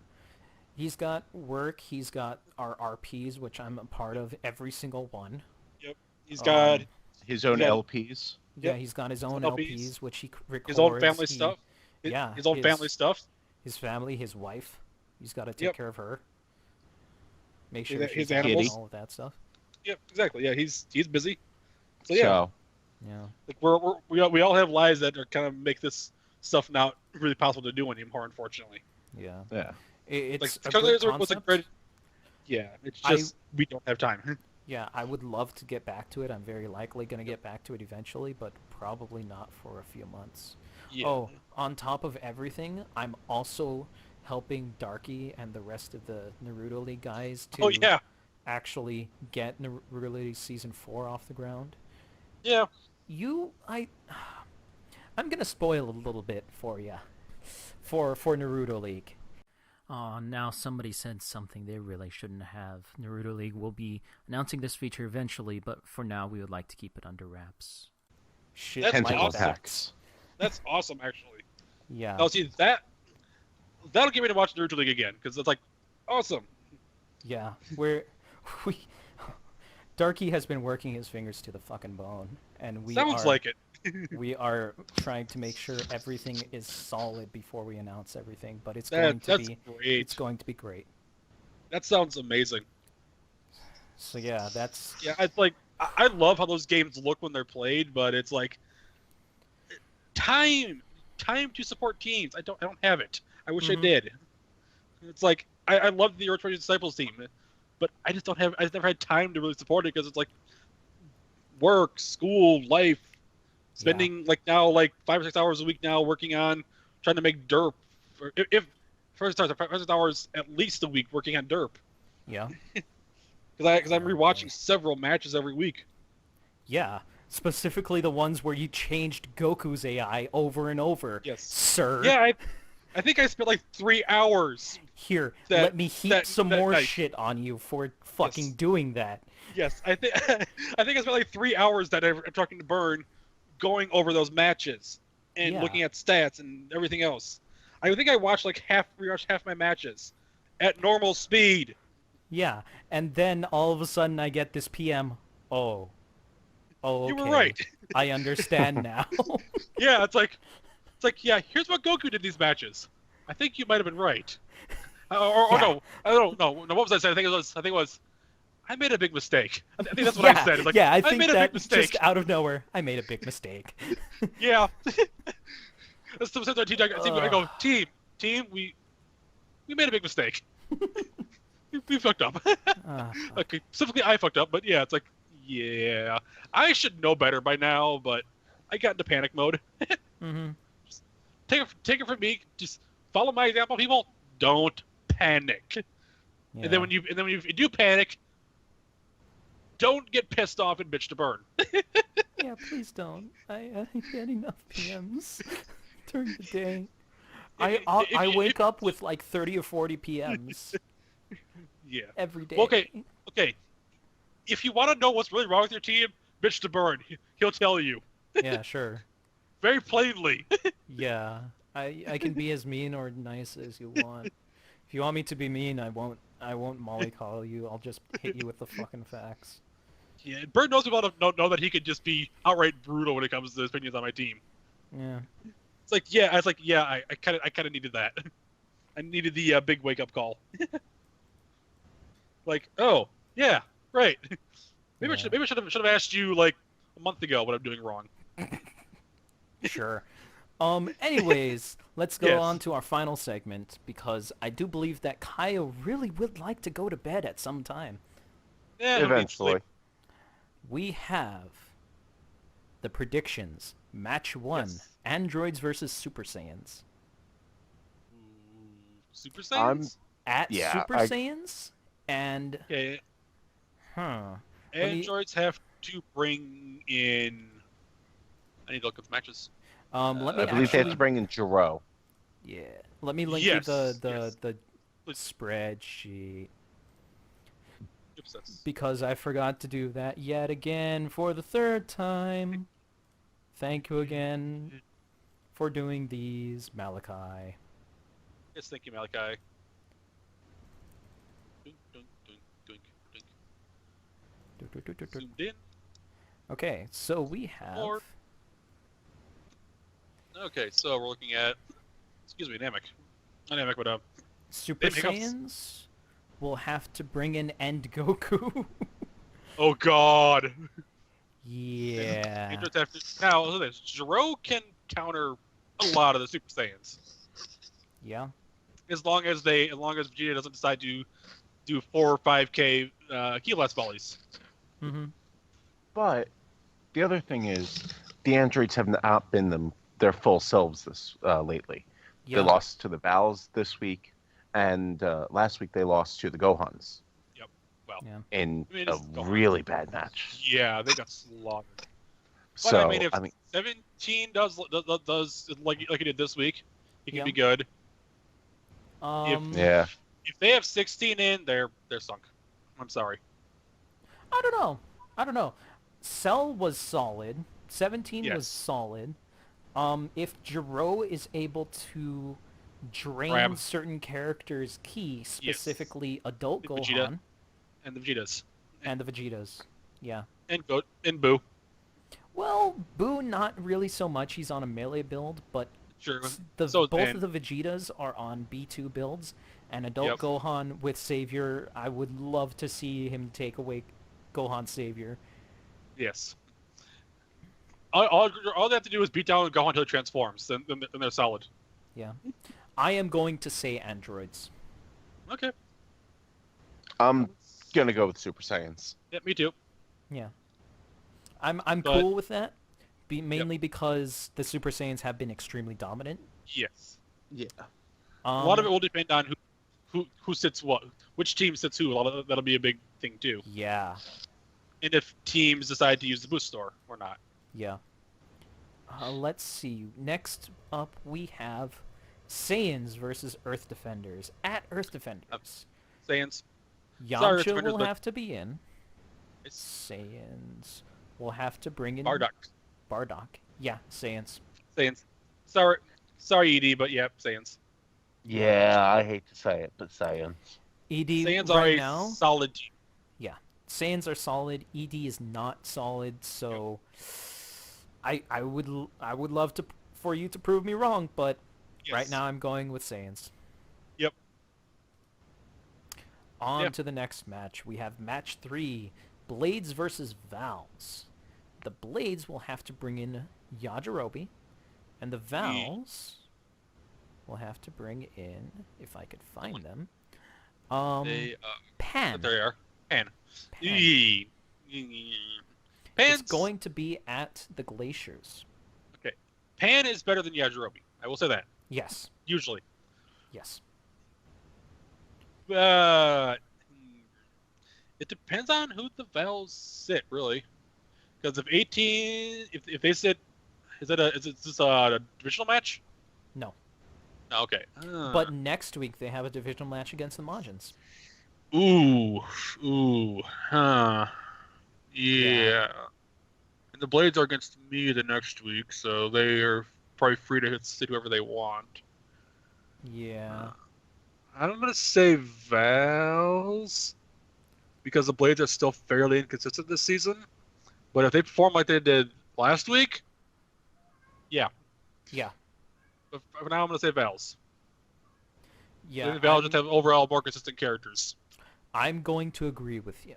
work, he's got our RPs, which I'm a part of every single one. Yep, he's got His own Yeah. LPs. Yeah, Yep. he's got his own LPs, LPs, which he records. his own family stuff. Yeah, his own family stuff. His family, his wife. He's got to take Yep. care of her. Make sure His she's animals. and all of that stuff. Yep, exactly. Yeah, he's busy. So yeah, So, Yeah. like we all have lives that are kind of make this stuff not really possible to do anymore, unfortunately. Yeah. yeah. It's Like a calculators good was a concept. great. Yeah, it's just we don't have time. Yeah, I would love to get back to it. I'm very likely going to get back to it eventually, but probably not for a few months. Yeah. Oh, on top of everything, I'm also helping Darky and the rest of the Naruto League guys to Oh yeah. actually get Naruto League Season 4 off the ground. Yeah. I'm going to spoil a little bit for you for Naruto League. Oh, now somebody said something they really shouldn't have. Naruto League will be announcing this feature eventually, but for now we would like to keep it under wraps. Shit That's like Tentacle awesome. that. packs. That's awesome, actually. Yeah. Now, see that'll get me to watch Naruto League again because it's like awesome. Yeah. Darky has been working his fingers to the fucking bone, and Sounds like it. we are trying to make sure everything is solid before we announce everything, but it's That's going great. to be great. That sounds amazing. So yeah, that's Yeah, it's like I love how those games look when they're played, but it's like time to support teams. I don't have it. I wish I Mhm. did. It's like I love the Earth Ranger Disciples team, but I just don't have. I just never had time to really support it because it's like work, school, life, spending like now like 5 or 6 hours a week now working on trying to make derp. If first 5 or 6 hours at least a week working on derp yeah. because I'm Oh, rewatching boy. several matches every week. Yeah, specifically the ones where you changed Goku's AI over and over. Yes. Sir. Yeah, I think I spent like 3 hours. Here, That- let me heap that- some that more night. shit on you for fucking Yes. doing that. Yes, I think I spent like 3 hours that I'm talking to Burn, going over those matches and Yeah. looking at stats and everything else. I think I watched like rewatched half my matches at normal speed. Yeah, and then all of a sudden I get this PM. Oh, oh, You were okay. right. I understand now. Yeah, it's like yeah. Here's what Goku did in these matches. I think you might have been right. Or Yeah. no, I don't know. No, what was I saying? I think it was. I made a big mistake. I think that's what I Yeah, said. It's like yeah, I I think made a big that just mistake. out of nowhere, I made a big mistake. Yeah. That's the sense team. I go, Ugh. team, we made a big mistake. We fucked up. Fuck. Okay, specifically I fucked up, but yeah, it's like, yeah, I should know better by now, but I got into panic mode. Mm-hmm. Take it from me. Just follow my example, people. Don't panic. And then Yeah. when you do panic, don't get pissed off and bitch to burn. Yeah, please don't. I get enough PMs during the day. I wake up with like 30 or 40 PMs Yeah. every day. Well, okay. If you want to know what's really wrong with your team, bitch to burn. He'll tell you Yeah, sure. very plainly. Yeah. I can be as mean or nice as you want. If you want me to be mean, I won't mollycoddle you. I'll just hit you with the fucking facts. Yeah, Bird knows about know that he could just be outright brutal when it comes to his opinions on my team. Yeah. It's like, I kind of needed that. I needed the big wake up call. Like, oh yeah, right. Maybe Yeah. I should have asked you like a month ago what I'm doing wrong. Sure. Anyways, let's go Yes. on to our final segment because I do believe that Kyle really would like to go to bed at some time. Yeah, who needs sleep? Eventually. We have the predictions. Match 1, Yes. Androids versus Super Saiyans. Ooh, Super Saiyans. At Yeah, Super Saiyans? And, Okay, huh. Let me- androids have to bring in. I need to look at the matches. Let me I believe they have actually... to bring in Jiro. Yeah. Let me link Yes, you the yes. the Please. spreadsheet. Oops, Because I forgot to do that yet again for the third time. Thank you again for doing these, Malachi. Yes, thank you, Malachi. Dunk, dunk, dunk, dunk, dunk. Zoomed in. Okay, so we have... Or- Okay, so we're looking at. Excuse me, Namek. Not Namek, but Super hiccups. Saiyans will have to bring in End Goku. Oh God. Yeah. Androids have to, now, look at this. Jiro can counter a lot of the Super Saiyans, Yeah. as long as Vegeta doesn't decide to do 4 or 5K Key Blast volleys. Mm-hmm. But the other thing is, the androids have not been their full selves this lately. Yeah. They lost to the Baals this week, and last week they lost to the Gohans Well, Yeah. in I mean, a it's Gohan. really bad match. Yeah, they got slaughtered. But So I mean, if 17 does like he did this week, he can Yeah. be good. yeah, If they have 16 in, they're sunk. I'm sorry. I don't know. Cell was solid. 17 was Yes. solid. If Jiro is able to drain Grab. certain characters' ki, specifically Adult The Vegeta. Gohan And the Vegetas. and the Vegetas. Yeah. And Goat and Boo. Well, Boo not really so much. He's on a melee build, but Sure. both and- of the Vegetas are on B2 builds, and Adult Yep. Gohan with Savior, I would love to see him take away Gohan's Savior. Yes. All they have to do is beat down Gohan until he transforms. Then they're solid. Yeah. I am going to say androids. Okay. I'm gonna go with Super Saiyans. Yeah, me too. Yeah. I'm But- cool with that. Mainly because the Super Saiyans have been extremely dominant. Yes. Yeah. A lot of it will depend on who sits what, which team sits who. That'll be a big thing too. Yeah. And if teams decide to use the boost store or not. Yeah. Let's see. Next up, we have Saiyans versus Earth Defenders. At Earth Defenders, Saiyans. Yamcha Defenders, will but- have to be in. It's Saiyans will have to bring in Bardock. Bardock. Yeah, Saiyans. Saiyans. Sorry, ED, but yeah, Saiyans. Yeah, I hate to say it, but Saiyans. ED Saiyans are right a now, solid team. yeah, Saiyans are solid. ED is not solid, so I would love to for you to prove me wrong, but right Yes. now I'm going with Saiyans. Yep. On Yeah. to the next match. We have match 3, Blades versus Vals. The Blades will have to bring in Yajirobe, and the Vals will have to bring in, if I could find them, They but Pan. there they are. Pan. Pan. It's Pan's going to be at the Glaciers. okay. Pan is better than Yajirobe. I will say that. Yes. Usually. Yes. But it depends on who the Vals sit, really. Because if 18, if they sit, is this a divisional match? No. No, okay. But next week they have a divisional match against the Majins. Huh. Yeah. Yeah. And the Blades are against me the next week, so they are probably free to sit whoever they want. Yeah. I'm gonna say Vals because the Blades are still fairly inconsistent this season. But if they perform like they did last week, yeah. Yeah. But for now, I'm gonna say Vals. Yeah. The Vals just have overall more consistent characters. I'm going to agree with you,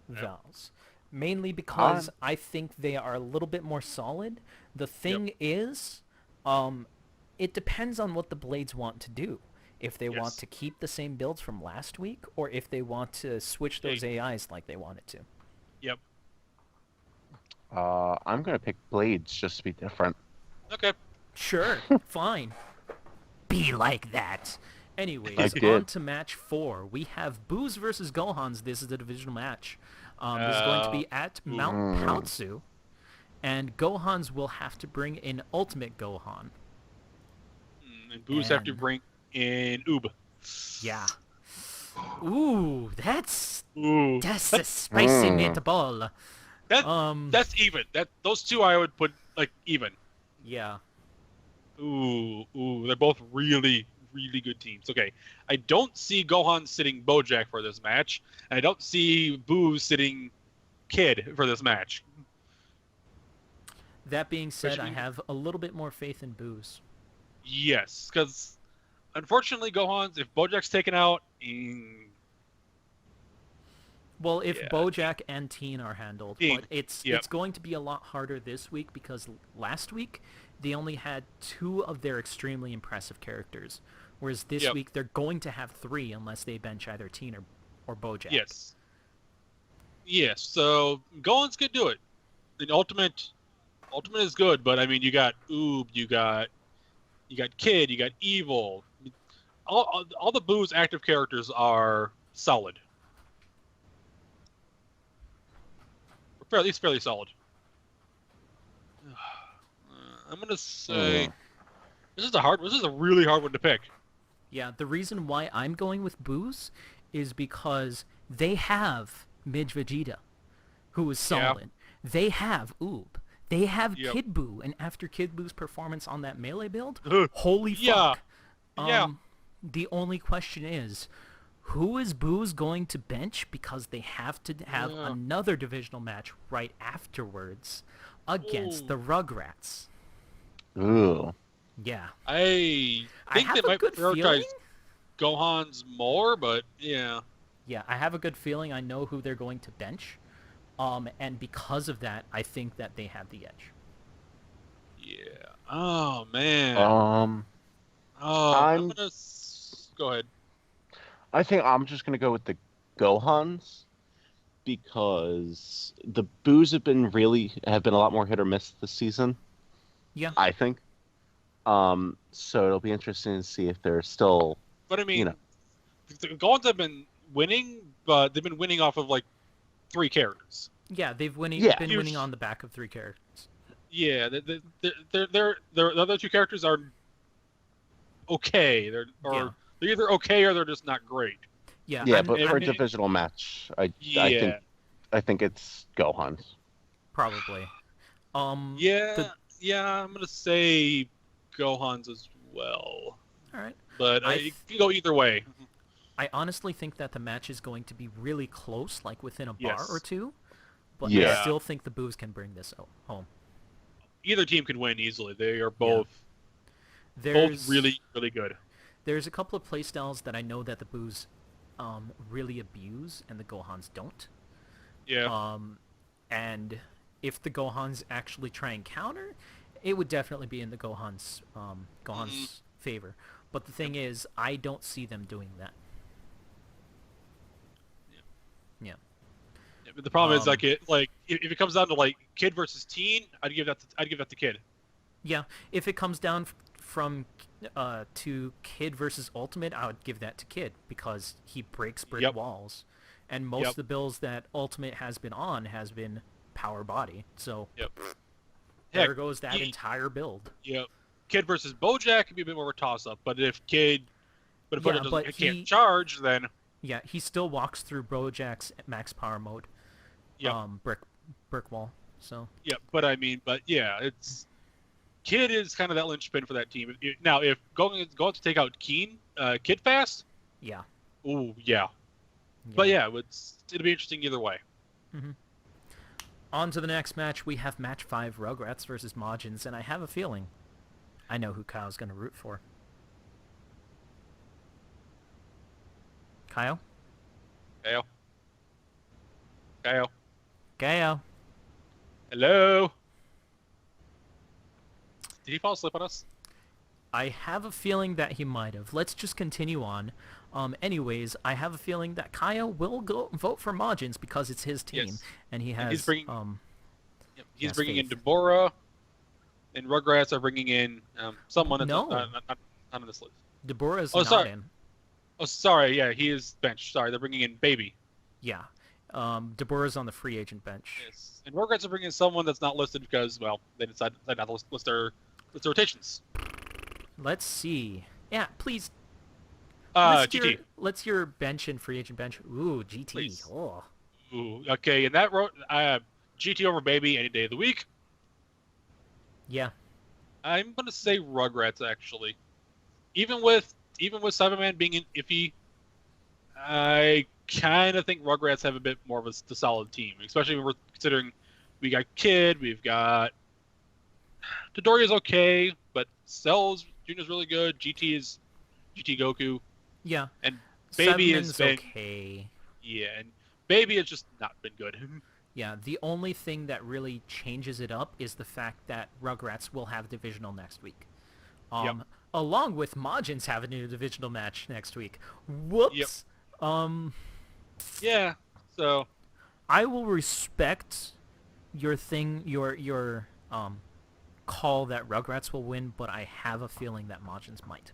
Yep. Vals. Mainly because I think they are a little bit more solid. The thing is, it depends on what the Blades want to do. If they want Yes. to keep the same builds from last week, or if they want to switch those AIs like they wanted to. Yep. I'm gonna pick Blades just to be different. Okay. Sure, fine. Be like that. Anyways, I did. on to match 4. We have Boos versus Gohans. This is the divisional match. This is going to be at Mount Paotsu. And Gohans will have to bring in Ultimate Gohan. And Boos have to And- bring in Oob. Yeah. Ooh, that's Ooh. a spicy Mm. meatball. That's even. Those two I would put like even. Yeah. Ooh, they're both really, really good teams. Okay, I don't see Gohan sitting Bojack for this match, and I don't see Boo sitting Kid for this match. That being said, I Especially- have a little bit more faith in Boos. Yes, because unfortunately, Gohan's if Bojack's taken out, Well, if Yeah. Bojack and Teen are handled, Teen, but it's yep. it's going to be a lot harder this week because last week they only had 2 of their extremely impressive characters, whereas this Yep. week they're going to have 3 unless they bench either Teen or Bojack. yes, so Gohan's could do it. The Ultimate is good, but I mean, you got Oob, you got Kid, you got Evil. All the Boo's active characters are solid. Or at least fairly solid. I'm gonna say this is a really hard one to pick. Yeah, the reason why I'm going with Boos is because they have Midge Vegeta, who is Yeah. solid. They have Oob. They have Yep. Kid Buu, and after Kid Buu's performance on that melee build, Ugh. holy Yeah. fuck. Yeah. The only question is, who is Boos going to bench because they have to have Yeah. another divisional match right afterwards against Ooh. the Rugrats? Ooh. Yeah. I I think have they a might good prioritize feeling. Gohan's more, but yeah. Yeah, I have a good feeling I know who they're going to bench. And because of that, I think that they have the edge. Yeah. Oh man. I'm I'm gonna go ahead. I think I'm just gonna go with the Gohans because the Boos have been a lot more hit or miss this season. Yeah. I think. So it'll be interesting to see if they're still, But I mean, you know. the Gohans have been winning, but they've been winning off of like 3 characters. Yeah, they've been Yeah. winning on the back of 3 characters. Yeah, the other 2 characters are okay. They're either okay or they're just not great. Yeah. Yeah, I'm- but for a I'm- divisional match, I Yeah. think it's Gohans. probably. Yeah, the- yeah. I'm gonna say Gohan's as well, All right. but I it can go either way. I honestly think that the match is going to be really close, like within a bar or Yes. two. But I Yeah. still think the Boos can bring this home. Either team can win easily. They are Yeah. both There's really, really good. there's a couple of playstyles that I know that the Boos really abuse and the Gohans don't. Yeah. And if the Gohans actually try and counter, it would definitely be in the Gohan's favor. But the thing is, I don't see them doing that. Yeah. Yeah, but the problem is if it comes down to like kid versus teen, I'd give that to kid. Yeah, if it comes down from to Kid versus Ultimate, I would give that to Kid because he breaks brick Yep. walls, and most of the builds that Ultimate has been on has been power body. So Yep. there Heck, goes that entire build. Yep. Kid versus Bojack could be a bit more of a toss up, but if Kid Yeah, but can't charge, then Yeah, he still walks through Bojack's max power mode. Yep. Brick wall. So but yeah, it's Kid is kind of that linchpin for that team. Now, if going to take out Kid fast, yeah. ooh yeah. But yeah, it'll be interesting either way. Mm-hmm. On to the next match, we have match 5, Rugrats versus Majins, and I have a feeling I know who Kyle's going to root for. Kyle? Kyle. Kyle. Kyle? Hello. Did he fall asleep on us? I have a feeling that he might have. Let's just continue on. Anyways, I have a feeling that Kyle will go vote for Majins because it's his team, Yes. and he has. And he's bringing, has bringing in faith. Deborah, and Rugrats are bringing in someone that's No. not on this list. Deborah's Oh, not sorry. in. Oh, sorry. Yeah, he is benched. Sorry, they're bringing in Baby. Yeah. Deborah's on the free agent bench. Yes. And Rugrats are bringing in someone that's not listed because, well, they decided not to list their rotations. Let's see. Yeah, please. GT. Let's your bench and free agent bench. Ooh, GT. Please. Oh. Ooh, okay, and that GT over Baby any day of the week. Yeah. I'm gonna say Rugrats actually. Even with Cyberman being iffy, I kind of think Rugrats have a bit more of the solid team, especially when we're considering we got Kid, we've got Dodoria's okay, but Cell's Junior's really good. GT is GT Goku, Yeah. and Baby Sevenman's has been okay. yeah, and Baby has just not been good. Yeah, the only thing that really changes it up is the fact that Rugrats will have divisional next week. Yep. Along with Majins having a divisional match next week. Whoops. Yep. Yeah, so I will respect your call that Rugrats will win, but I have a feeling that Majins might.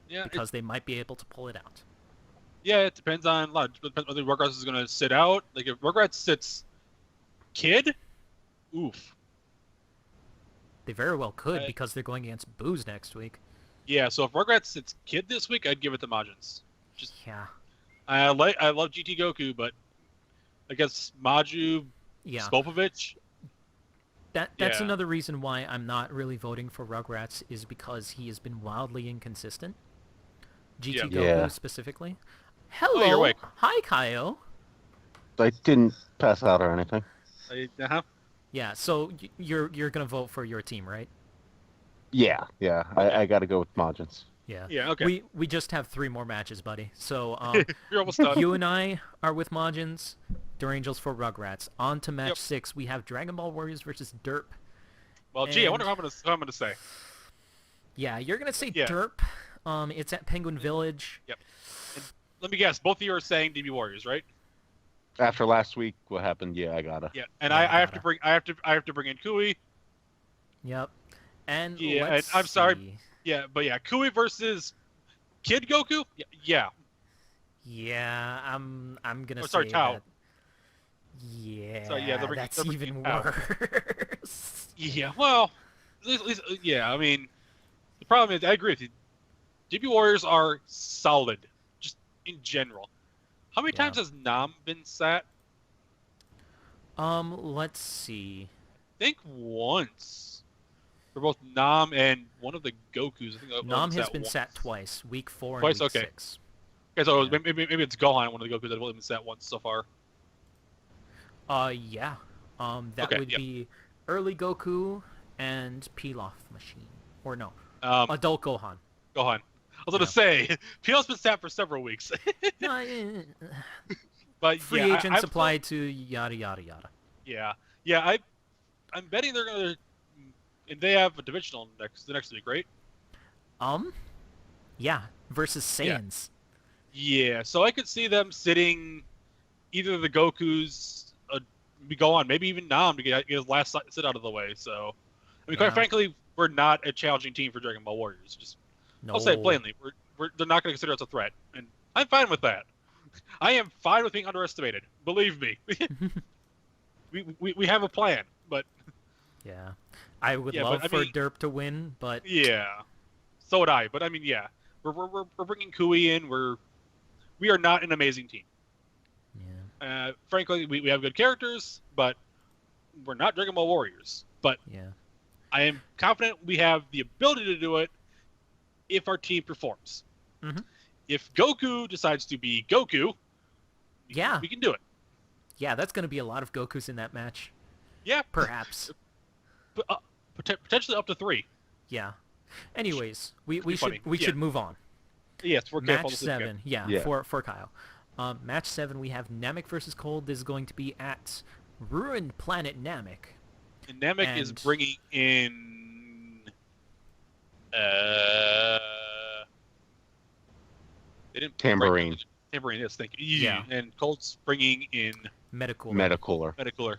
yeah, Because they might be able to pull it out. it depends on a lot. It depends whether Rugrats is going to sit out. Like if Rugrats sits Kid, oof. They very well could because they're going against Booze next week. Yeah, so if Rugrats sits Kid this week, I'd give it to Majins. Yeah. I love GT Goku, but I guess Maju, Yeah. Spopovich. That's Yeah. another reason why I'm not really voting for Rugrats is because he has been wildly inconsistent. GT Yeah. Goku Yeah. specifically. Hello. you're awake. Hi, Kaio. I didn't pass out or anything. Uh-huh. Yeah, so you're gonna vote for your team, right? Yeah. I got to go with Majins. Yeah. Yeah, okay. We just have 3 more matches, buddy. So You're almost done. you and I are with Majins. Durangels for Rugrats. On to match Yep. 6. We have Dragon Ball Warriors versus Derp. Well, gee, I And- wonder how I'm gonna say. Yeah, you're gonna say Yeah. Derp. It's at Penguin Village. Yep. And let me guess. Both of you are saying DB Warriors, right? After last week, what happened? Yeah, I gotta. Yeah. And Yeah, I have gotta. to bring in Kui. Yep. And Yeah, let's and I'm sorry. see. Yeah, but yeah, Kui versus Kid Goku. Yeah. Yeah, I'm gonna Oh, sorry, say Tao. that. Yeah, Sorry, yeah, that's they're even bringing Tao. worse. Yeah. Well, at least yeah. I mean, the problem is I agree with you. DB Warriors are solid, just in general. How many Yeah. times has Nam been sat? Let's see. I think once. For both Nam and one of the Gokus. I think Nam has sat been once. sat twice, week 4 and Twice, week okay. 6. Okay, so Yeah. maybe it's Gohan, one of the Gokus that have only been set once so far. Yeah. That Okay, would yeah. be early Goku and Pilaf Machine. Or no, Um, adult Gohan. Gohan. I was Yeah. gonna say, PL's been sat for several weeks, No, but free yeah, agents I'm still, applied to yada yada yada. yeah, yeah. I'm betting they're gonna, and they have a divisional the next week, right? Um, yeah, versus Yeah, Saiyans. yeah. So I could see them sitting either the Goku's, go on, maybe even Nam to get his last sit out of the way. So, I mean, quite Yeah. frankly, we're not a challenging team for Dragon Ball Warriors. Just I'll say it No. plainly, they're not going to consider us a threat, and I'm fine with that. I am fine with being underestimated. Believe me, we have a plan, but Yeah. I would yeah, love but I for mean, Derp to win, but yeah, so would I. But I mean, yeah, we're bringing Kui in. We are not an amazing team. yeah. Frankly, we have good characters, but we're not Dragon Ball Warriors. But Yeah. I am confident we have the ability to do it if our team performs. Mm-hmm. If Goku decides to be Goku, Yeah. we can do it. Yeah, that's going to be a lot of Gokus in that match. Yeah, Perhaps. but, potentially up to 3. Yeah. Anyways, we be funny. should move on. Yes, we're careful. Match 7. Yeah, Yeah. for Kyle. Match 7, we have Namek versus Cold. This is going to be at Ruined Planet Namek. And Namek is And- bringing in. They didn't Tambourine. Tambourine, yes, thank you. Yeah. And Colt's bringing in Medical. Metacooler. Metacooler.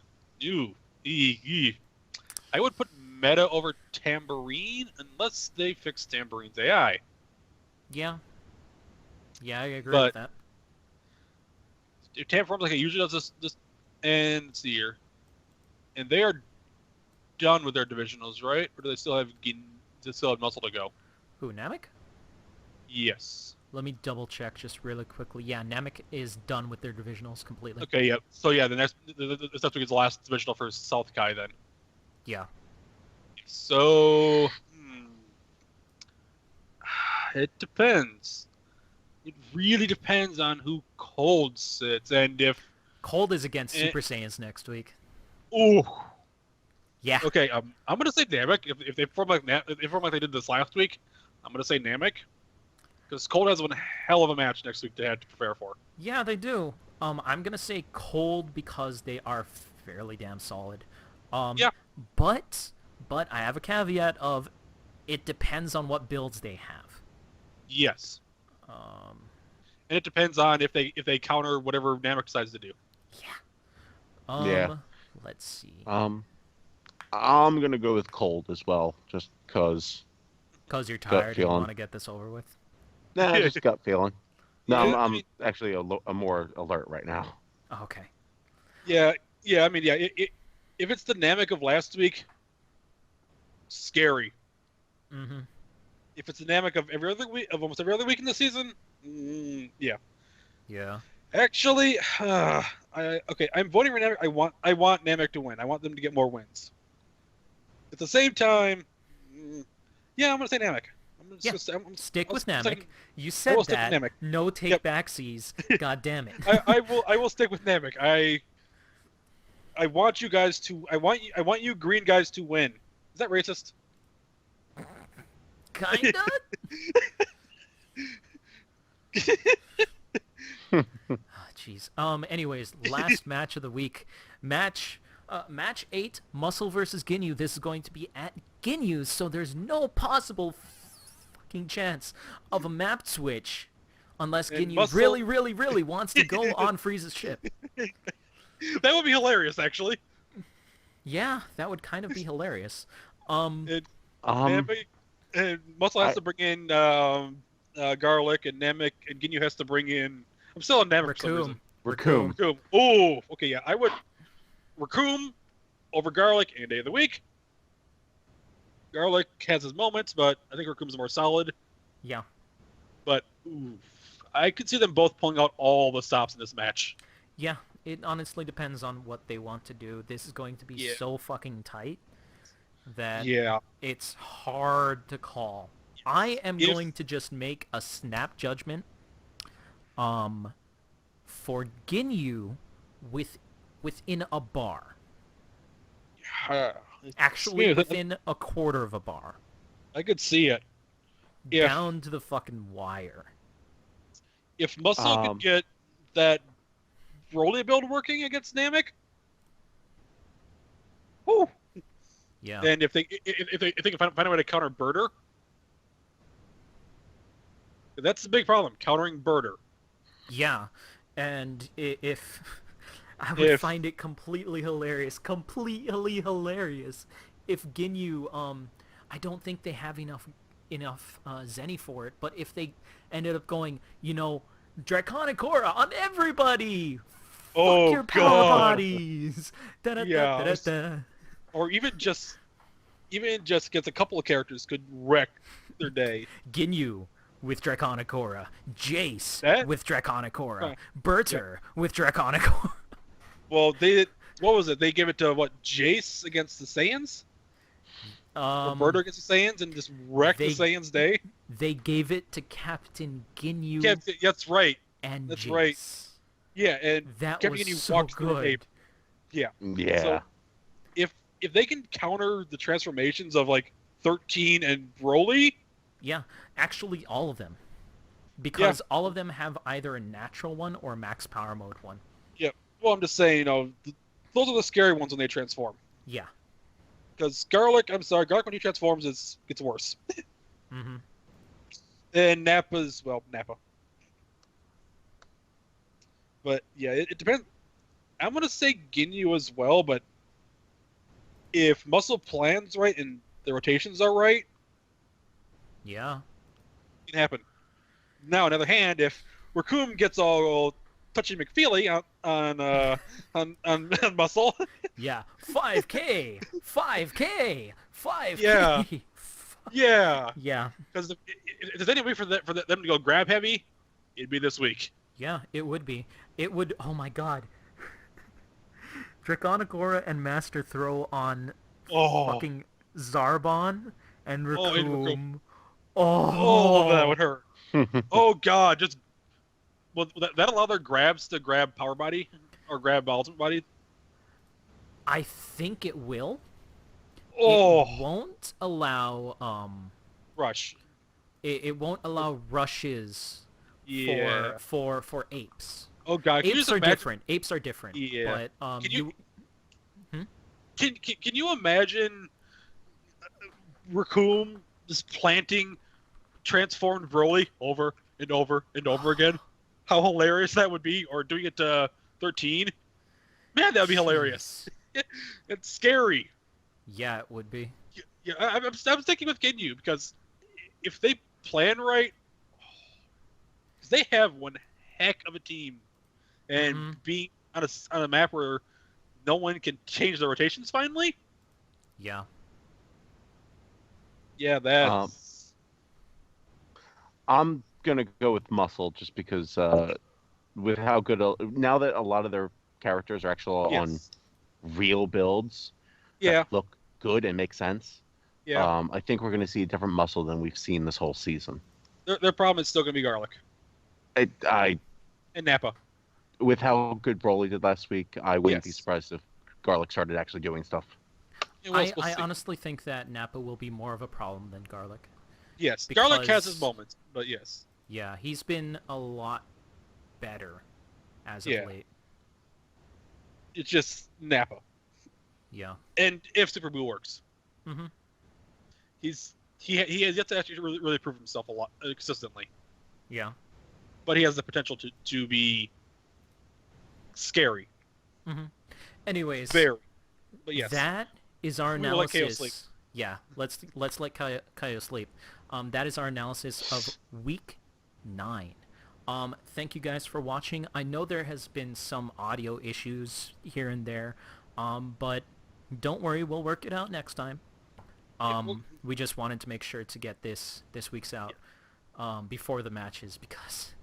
I would put Meta over Tambourine unless they fix Tambourine's AI. Yeah. Yeah, I agree But- with that. If Tam performs like it usually does this and let's see here. And they are done with their divisionals, right? Or do they still have muscle to go? Who, Namek? Yes. Let me double check just really quickly. Yeah, Namek is done with their divisionals completely. Okay, yep. So yeah, the next week is the last divisional for South Kai then. Yeah. So it depends. It really depends on who Cold sits and if. Cold is against Eh. Super Saiyans next week. Ooh. Yeah. Okay. I'm gonna say Namek. If they perform like they did this last week, I'm gonna say Namek. Because Cold has one hell of a match next week to have to prepare for. Yeah, they do. I'm gonna say Cold because they are fairly damn solid. Yeah. But I have a caveat of it depends on what builds they have. Yes. Um, And it depends on if they counter whatever Namek decides to do. yeah. Yeah. Let's see. I'm gonna go with Cold as well, just cause. Because you're gut tired and you feeling. want to get this over with. Nah, just gut feeling. No, Yeah, I I'm mean- actually a more alert right now. Oh, okay. Yeah. I mean, yeah. If it's the Namek of last week, scary. Mm-hmm. If it's the Namek of almost every other week in the season, yeah. Yeah. Actually, I'm voting for Namek. I want Namek to win. I want them to get more wins. At the same time, yeah, I'm gonna say Namek. Yeah. Stick with Namek. You I said will stick with that. Namek. No take Yep. backsies. God damn it. I will stick with Namek. I want you guys to. I want you green guys to win. Is that racist? Kinda. Jeez. Anyways, last match of the week. Match 8, Muscle versus Ginyu. This is going to be at Ginyu's, so there's no possible fucking chance of a map switch unless And Ginyu Muscle- really, really, really wants to go on Frieza's ship. That would be hilarious, actually. Yeah, that would kind of be hilarious. And Um, Namek, and Muscle has I- to bring in Garlic, and Namek and Ginyu has to bring in. I'm still on Namek for some reason. Raccoon. Raccoon. Raccoon. Oh, okay, yeah. I would Raccoon over Garlic any day of the week. Garlic has his moments, but I think Raccoon's more solid. Yeah. But I could see them both pulling out all the stops in this match. Yeah, it honestly depends on what they want to do. This is going to be Yeah. so fucking tight that Yeah. it's hard to call. I am If- going to just make a snap judgment for Ginyu within a bar. Actually Yeah, within a quarter of a bar. I could see it. Down to the fucking wire. If Muscle could get that Broly build working against Namek, whew. Yeah. And if they can find a way to counter Birder, that's the big problem, countering Birder. Yeah. And if I would find it completely hilarious if Ginyu I don't think they have enough Zenny for it, but if they ended up going, Draconic Aura on everybody. Oh, fuck your power God. bodies. Yeah. Or even just gets a couple of characters could wreck their day. Ginyu with Draconic Aura, Jace That- with Draconic Aura, Huh. Berter with Draconic Aura. Well, what was it? They gave it to Jace against the Saiyans? Or Birder against the Saiyans and just wrecked the Saiyans' day? They gave it to Captain Ginyu Yeah, that's right. and that's Jace. right. Yeah, and That Captain was Ginyu so walks through the good. tape. Yeah. Yeah. So if they can counter the transformations of 13 and Broly, Yeah, actually all of them. Because all of them have either a natural one or a max power mode one. yeah. Well, I'm just saying, those are the scary ones when they transform. Yeah. Because Garlic when he transforms gets worse. Mm-hmm. And Nappa. But yeah, it depends. I'm gonna say Ginyu as well, but if Muscle plans right and the rotations are right, Yeah. it can happen. Now, on the other hand, if Raccoon gets all touchy McFeely on Muscle, Yeah. 5K! 5K! 5K! Yeah. yeah, Yeah. because if there's any way for them to go grab heavy, it'd be this week. Yeah, it would be. It would... Oh my god. Draconic Aura and Master Throw on fucking Zarbon and Raccoon. Oh, that would hurt. Oh god, just will that allow their grabs to grab Power Body or grab Ultimate Body? I think it will. Oh, It won't allow Rush. it won't allow rushes Yeah. for apes. Oh god, can you Apes just are imagine? different. Apes are different. Yeah. But Can you can you imagine Raccoon just planting transformed Broly over and over and over again? How hilarious that would be, or doing it to 13. Man, that would be hilarious. It's scary. Yeah, it would be. Yeah, I'm sticking with Ginyu because if they plan right, because they have one heck of a team, and being on a map where no one can change the rotations finally. Yeah. Yeah, that's. I'm gonna go with Muscle just because with how good now that a lot of their characters are actually on real builds that look good and make sense. Yeah. I think we're gonna see a different Muscle than we've seen this whole season. Their problem is still gonna be Garlic I and Nappa. with how good Broly did last week, I wouldn't be surprised if Garlic started actually doing stuff. We'll I see. honestly think that Nappa will be more of a problem than Garlic. Yes, because- Garlic has his moments, but yes. Yeah, he's been a lot better as of late. It's just Nappa. Yeah. And if Super Buu works, Mm-hmm. he has yet to actually really prove himself a lot consistently. Yeah. But he has the potential to be scary. Mm-hmm. Anyways, Very. But yes. that is our We will let Kaio analysis. sleep. Yeah, let's let Kaio sleep. That is our analysis of week 9. Thank you guys for watching. I know there has been some audio issues here and there, but don't worry, we'll work it out next time. We just wanted to make sure to get this week's out before the matches because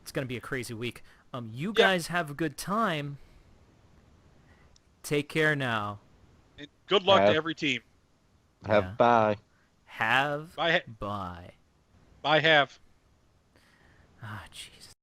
it's gonna be a crazy week. You guys have a good time. Take care now. And good luck to every team. Bye. Have Bye. bye. Bye. Have. Ah, jeez.